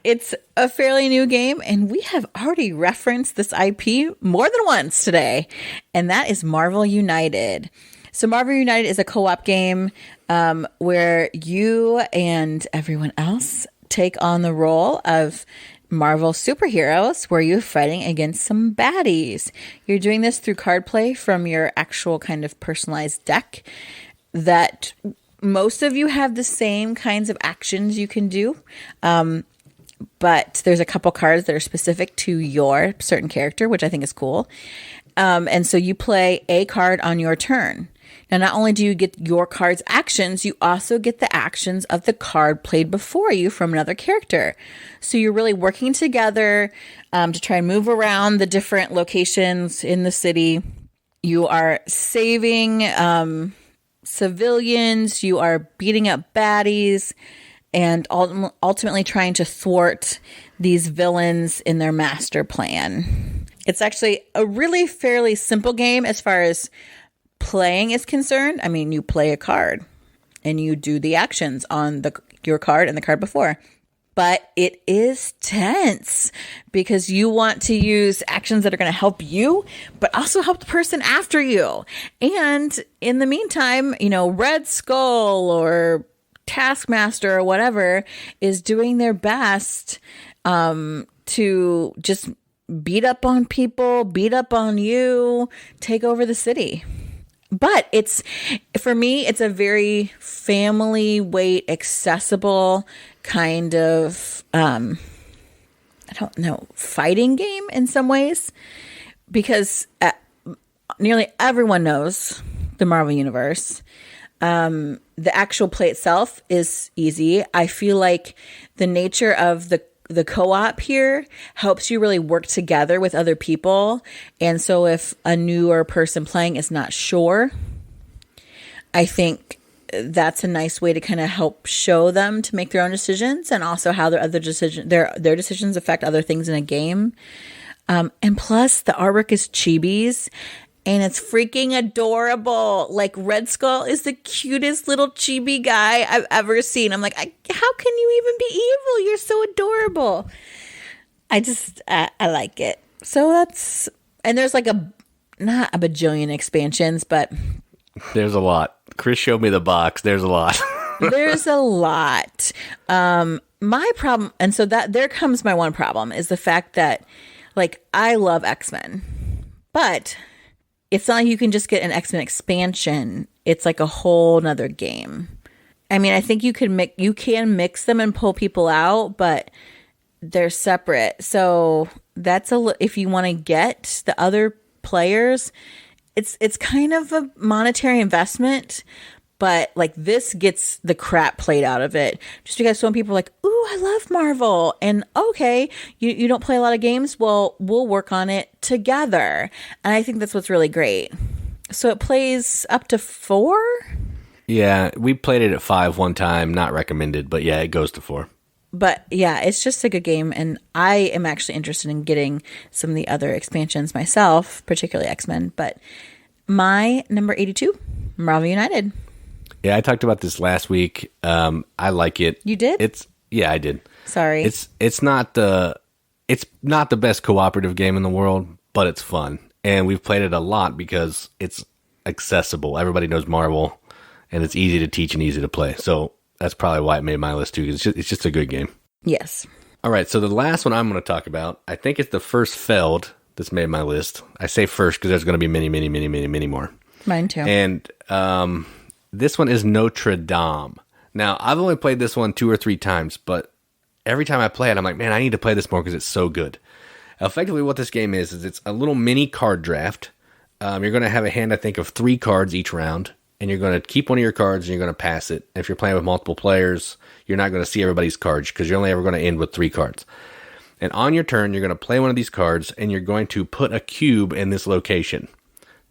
It's a fairly new game, and we have already referenced this IP more than once today, and that is Marvel United. So Marvel United is a co-op game where you and everyone else take on the role of Marvel superheroes, where you're fighting against some baddies. You're doing this through card play from your actual kind of personalized deck that most of you have the same kinds of actions you can do. But there's a couple cards that are specific to your certain character, which I think is cool. And so you play a card on your turn. Now, not only do you get your card's actions, you also get the actions of the card played before you from another character. So you're really working together to try and move around the different locations in the city. You are saving civilians. You are beating up baddies and ultimately trying to thwart these villains in their master plan. It's actually a really fairly simple game as far as playing is concerned. I mean, you play a card and you do the actions on your card and the card before. But it is tense because you want to use actions that are going to help you, but also help the person after you. And in the meantime, Red Skull or Taskmaster or whatever is doing their best to just beat up on people, beat up on you, take over the city. But for me, it's a very family weight, accessible kind of, fighting game in some ways, because nearly everyone knows the Marvel Universe. The actual play itself is easy. I feel like the nature of the co-op here helps you really work together with other people. And so if a newer person playing is not sure, I think that's a nice way to kind of help show them to make their own decisions, and also how their decisions affect other things in a game. And plus the artwork is chibis. And it's freaking adorable. Like, Red Skull is the cutest little chibi guy I've ever seen. I'm like, how can you even be evil? You're so adorable. I like it. So and there's like not a bajillion expansions, but there's a lot. Chris showed me the box. There's a lot. There's a lot. My problem, and so there comes my one problem, is the fact that, like, I love X-Men, but it's not like you can just get an X-Men expansion. It's like a whole nother game. I mean, I think you can mix them and pull people out, but they're separate. So that's if you want to get the other players, it's kind of a monetary investment, but like this gets the crap played out of it. Just because some people are like, ooh, I love Marvel. And okay, you don't play a lot of games? Well, we'll work on it together. And I think that's what's really great. So it plays up to 4? Yeah, we played it at 5 one time. Not recommended, but yeah, it goes to 4. But yeah, it's just a good game. And I am actually interested in getting some of the other expansions myself, particularly X-Men. But my number 82, Marvel United. Yeah, I talked about this last week. I like it. You did? Yeah, I did. Sorry. It's not the best cooperative game in the world, but it's fun. And we've played it a lot because it's accessible. Everybody knows Marvel, and it's easy to teach and easy to play. So that's probably why it made my list too. It's just a good game. Yes. All right, so the last one I'm going to talk about, I think it's the first Feld that's made my list. I say first because there's going to be many more. Mine too. And this one is Notre Dame. Now, I've only played this one 2 or 3 times, but every time I play it, I'm like, man, I need to play this more because it's so good. Effectively, what this game is it's a little mini card draft. You're going to have a hand, I think, of 3 cards each round, and you're going to keep one of your cards and you're going to pass it. And if you're playing with multiple players, you're not going to see everybody's cards because you're only ever going to end with 3 cards. And on your turn, you're going to play one of these cards, and you're going to put a cube in this location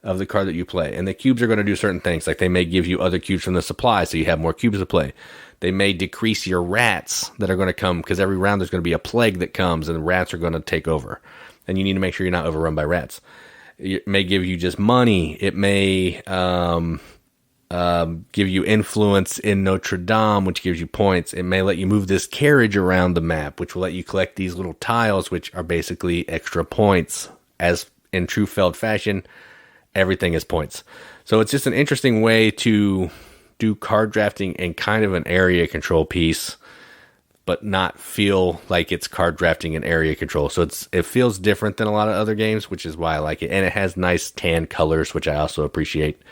of the card that you play. And the cubes are going to do certain things, like they may give you other cubes from the supply, so you have more cubes to play. They may decrease your rats that are going to come, because every round there's going to be a plague that comes, and rats are going to take over. And you need to make sure you're not overrun by rats. It may give you just money. It may give you influence in Notre Dame, which gives you points. It may let you move this carriage around the map, which will let you collect these little tiles, which are basically extra points. As in true Feld fashion, everything is points. So it's just an interesting way to do card drafting in kind of an area control piece, but not feel like it's card drafting and area control. So it feels different than a lot of other games, which is why I like it. And it has nice tan colors, which I also appreciate.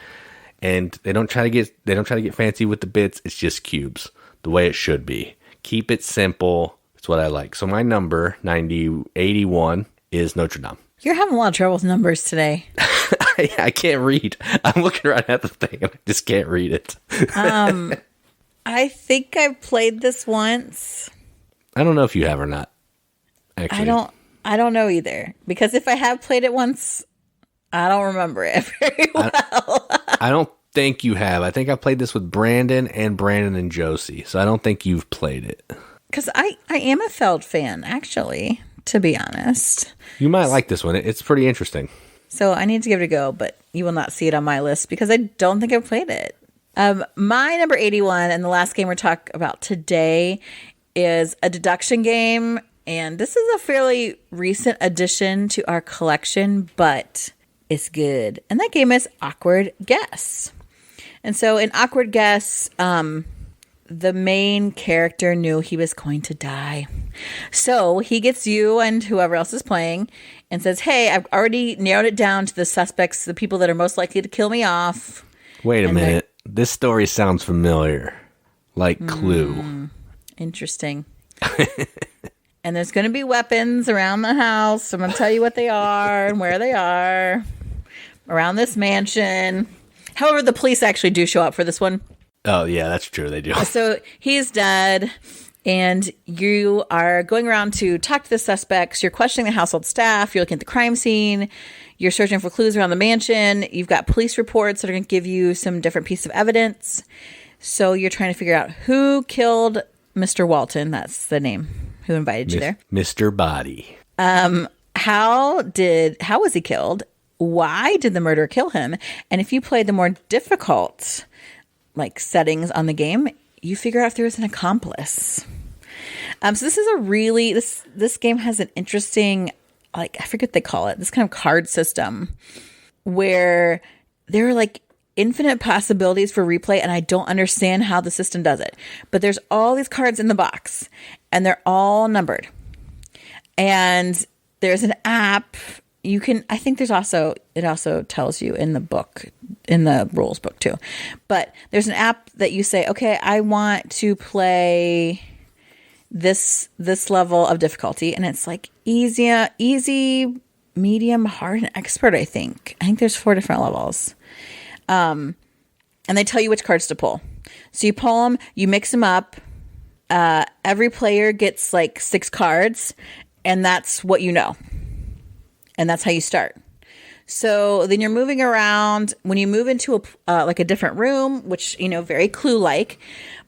And they don't try to get fancy with the bits. It's just cubes, the way it should be. Keep it simple. That's what I like. So my number 81 is Notre Dame. You're having a lot of trouble with numbers today. I can't read. I'm looking right at the thing and I just can't read it. I think I've played this once. I don't know if you have or not. Actually, I don't know either, because if I have played it once, I don't remember it very well. I don't think you have. I think I played this with Brandon and Josie, so I don't think you've played it. Because I am a Feld fan, actually, to be honest. You might like this one. It's pretty interesting. So I need to give it a go, but you will not see it on my list because I don't think I've played it. My number 81 and the last game we're talking about today is a deduction game. And this is a fairly recent addition to our collection, but it's good. And that game is Awkward Guess. And so in Awkward Guess, the main character knew he was going to die. So he gets you and whoever else is playing and says, hey, I've already narrowed it down to the suspects, the people that are most likely to kill me off. Wait a minute. This story sounds familiar. Like Clue. Interesting. And there's going to be weapons around the house. I'm going to tell you what they are and where they are around this mansion. However, the police actually do show up for this one. Oh, yeah, that's true. They do. So he's dead, and you are going around to talk to the suspects. You're questioning the household staff. You're looking at the crime scene. You're searching for clues around the mansion. You've got police reports that are going to give you some different pieces of evidence. So you're trying to figure out who killed Mr. Walton. That's the name. Who invited you there? Mr. Body. How was he killed? Why did the murderer kill him? And if you play the more difficult settings on the game, you figure out if there is an accomplice. So this is a really this game has an interesting, I forget what they call it, this kind of card system where there are infinite possibilities for replay, and I don't understand how the system does it. But there's all these cards in the box, and they're all numbered. And there's an app. I think it also tells you in the book, in the rules book too. But there's an app that you say, okay, I want to play this level of difficulty. And it's easy, medium, hard, and expert, I think. I think there's 4 different levels. And they tell you which cards to pull. So you pull them, you mix them up. Every player gets 6 cards, and that's what you know. And that's how you start. So then you're moving around. When you move into a different room, which, very Clue-like,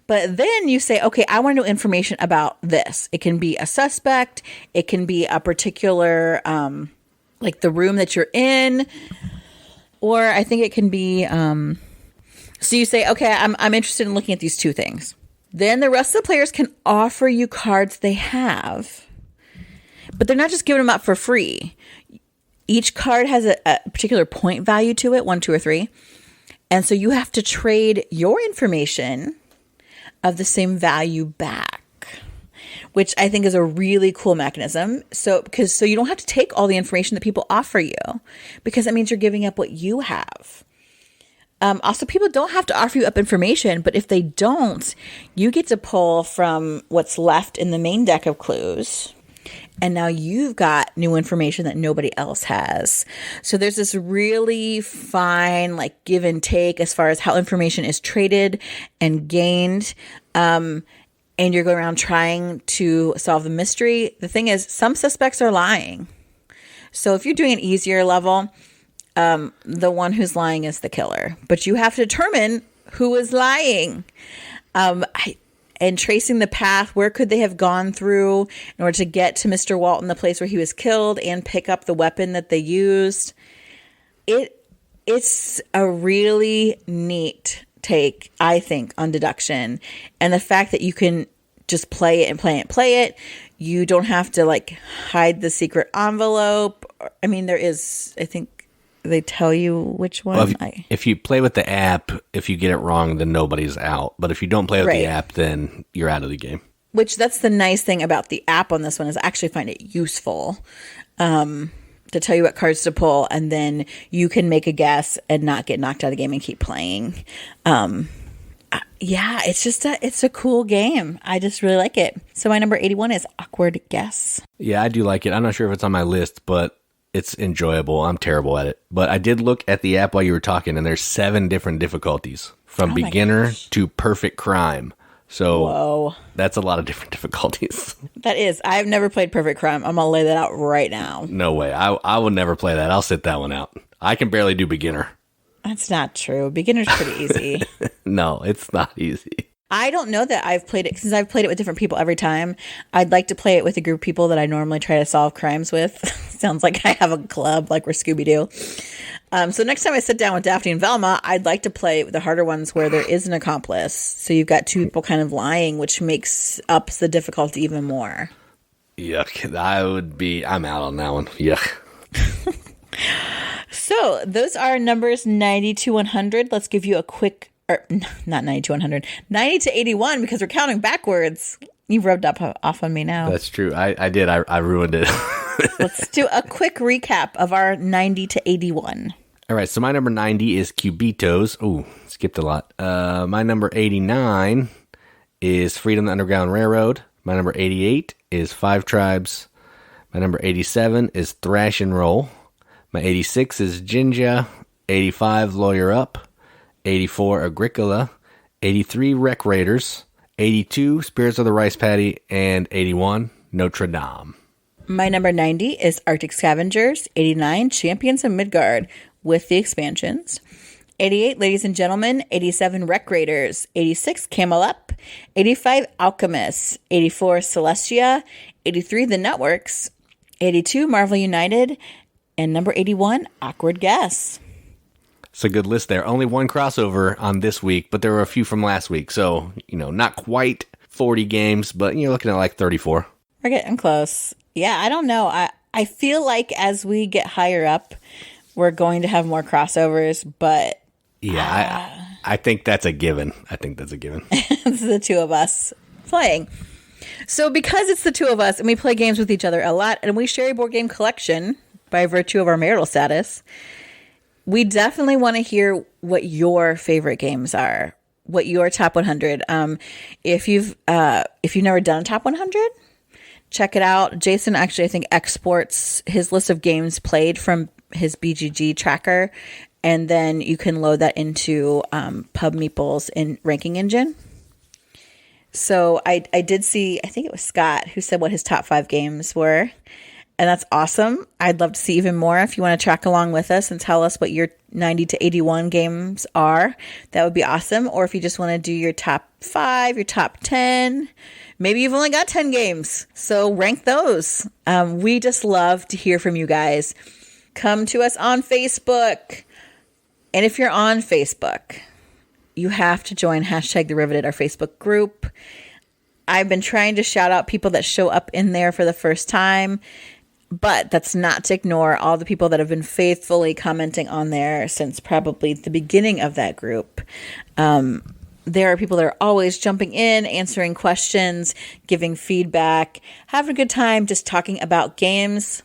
but then you say, okay, I want to know information about this. It can be a suspect. It can be a particular, the room that you're in. Or I think it can be, so you say, okay, I'm interested in looking at these 2 things. Then the rest of the players can offer you cards they have, but they're not just giving them up for free. Each card has a particular point value to it, 1, 2, or 3. And so you have to trade your information of the same value back, which I think is a really cool mechanism. So you don't have to take all the information that people offer you, because that means you're giving up what you have. Also, people don't have to offer you up information, but if they don't, you get to pull from what's left in the main deck of clues. And now you've got new information that nobody else has. So there's this really fine give and take as far as how information is traded and gained. And you're going around trying to solve the mystery. The thing is, some suspects are lying. So if you're doing an easier level, the one who's lying is the killer. But you have to determine who is lying. And tracing the path, where could they have gone through in order to get to Mr. Walton, the place where he was killed, and pick up the weapon that they used. It's a really neat take, I think, on deduction. And the fact that you can just play it and play it and play it. You don't have to hide the secret envelope. I mean, there is, I think, they tell you which one. Well, if you play with the app, if you get it wrong, then nobody's out. But if you don't play with the app, then you're out of the game. Which that's the nice thing about the app on this one, is I actually find it useful to tell you what cards to pull, and then you can make a guess and not get knocked out of the game and keep playing. Yeah, it's a cool game. I just really like it. So my number 81 is Awkward Guess. Yeah, I do like it. I'm not sure if it's on my list, but it's enjoyable. I'm terrible at it. But I did look at the app while you were talking, and there's 7 different difficulties from beginner to perfect crime. So that's a lot of different difficulties. That is. I've never played Perfect Crime. I'm going to lay that out right now. No way. I will never play that. I'll sit that one out. I can barely do beginner. That's not true. Beginner's pretty easy. No, it's not easy. I don't know that I've played it, since I've played it with different people every time. I'd like to play it with a group of people that I normally try to solve crimes with. Sounds like I have a club, like we're Scooby-Doo. So next time I sit down with Daphne and Velma, I'd like to play the harder ones where there is an accomplice. So you've got two people kind of lying, which makes up the difficulty even more. Yuck. I'm out on that one. Yuck. So those are numbers 90 to 100. Let's give you a quick, or not 90 to 100, 90 to 81, because we're counting backwards. You've rubbed off on me now. That's true. I did. I ruined it. Let's do a quick recap of our 90 to 81. All right. So my number 90 is Cubitos. Ooh, skipped a lot. My number 89 is Freedom the Underground Railroad. My number 88 is Five Tribes. My number 87 is Thrash and Roll. My 86 is Jinja. 85 Lawyer Up. 84 Agricola. 83 Wreck Raiders. 82 Spirits of the Rice Paddy. And 81 Notre Dame. My number 90 is Arctic Scavengers. 89 Champions of Midgard with the expansions. 88 Ladies and Gentlemen. 87 Wreck Raiders. 86 Camel Up. 85 Alchemists. 84 Celestia. 83 The Networks. 82 Marvel United. And number 81, Awkward Guess. It's a good list there. Only one crossover on this week, but there were a few from last week. So, not quite 40 games, but you're looking at like 34. We're getting close. Yeah, I don't know. I feel like as we get higher up, we're going to have more crossovers, but... Yeah, I think that's a given. It's the two of us playing. So because it's the two of us, and we play games with each other a lot, and we share a board game collection... by virtue of our marital status, we definitely want to hear what your favorite games are, what your top 100. If you've never done a top 100, check it out. Jason actually, I think, exports his list of games played from his BGG tracker, and then you can load that into Pub Meeple's in ranking engine. So I did see, I think it was Scott who said what his top 5 games were. And that's awesome. I'd love to see even more. If you want to track along with us and tell us what your 90 to 81 games are, that would be awesome. Or if you just want to do your top 5, your top 10, maybe you've only got 10 games. So rank those. We just love to hear from you guys. Come to us on Facebook. And if you're on Facebook, you have to join #The Riveted, our Facebook group. I've been trying to shout out people that show up in there for the first time. But that's not to ignore all the people that have been faithfully commenting on there since probably the beginning of that group. There are people that are always jumping in, answering questions, giving feedback, having a good time just talking about games,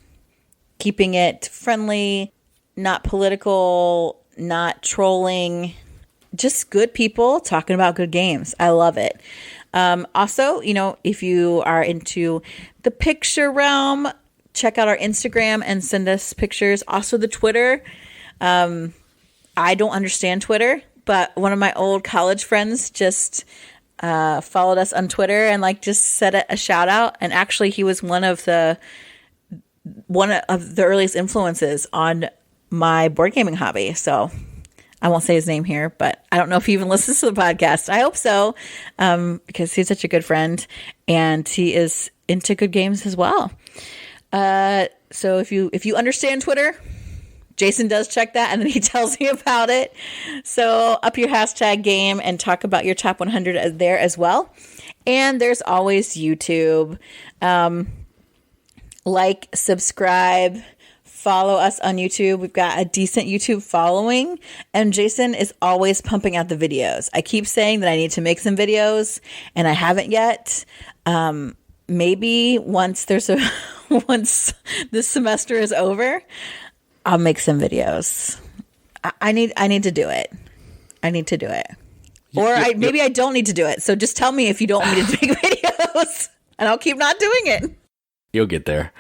keeping it friendly, not political, not trolling, just good people talking about good games. I love it. Also, if you are into the picture realm, check out our Instagram and send us pictures. Also the Twitter. I don't understand Twitter, but one of my old college friends just followed us on Twitter and just said a shout out. And actually he was one of the earliest influences on my board gaming hobby. So I won't say his name here, but I don't know if he even listens to the podcast. I hope so, because he's such a good friend and he is into good games as well. So if you understand Twitter, Jason does check that and then he tells me about it. So up your #game and talk about your top 100 there as well. And there's always YouTube. Subscribe, follow us on YouTube. We've got a decent YouTube following and Jason is always pumping out the videos. I keep saying that I need to make some videos and I haven't yet. Maybe once this semester is over, I'll make some videos. I need to do it. Or maybe I don't need to do it. So just tell me if you don't want me to make videos and I'll keep not doing it. You'll get there.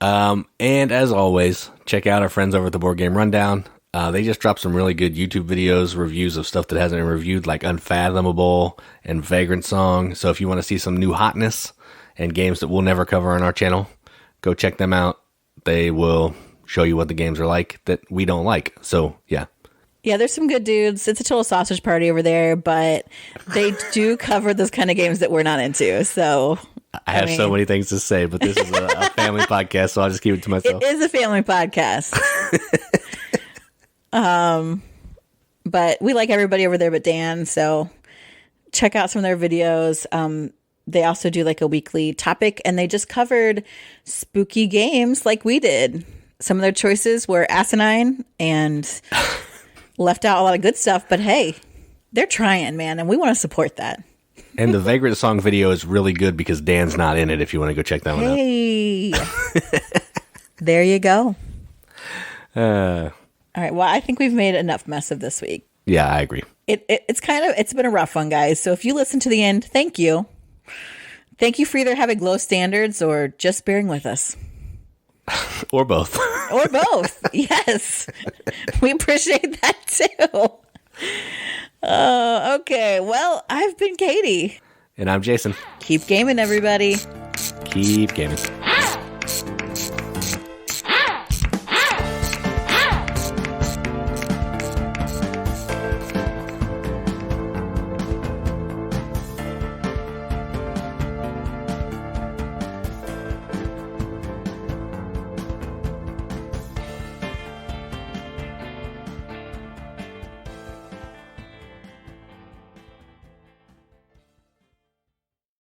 And as always, check out our friends over at the Board Game Rundown. They just dropped some really good YouTube videos, reviews of stuff that hasn't been reviewed, like Unfathomable and Vagrant Song. So if you want to see some new hotness and games that we'll never cover on our channel, go check them out. They will show you what the games are like that we don't like. So, yeah. Yeah, there's some good dudes. It's a total sausage party over there, but they do cover those kind of games that we're not into. So I have so many things to say, but this is a family podcast, so I'll just keep it to myself. It is a family podcast. But we like everybody over there but Dan, so check out some of their videos. They also do like a weekly topic, and they just covered spooky games like we did. Some of their choices were asinine and left out a lot of good stuff, but hey, they're trying, man, and we want to support that. And the Vagrant song video is really good because Dan's not in it if you want to go check that one out. Hey, there you go. All right, well, I think we've made enough mess of this week. Yeah, I agree. It's been a rough one, guys. So if you listen to the end, thank you. Thank you for either having low standards or just bearing with us. Or both. Or both. Yes. We appreciate that too. Okay. Well, I've been Katie. And I'm Jason. Keep gaming, everybody. Keep gaming.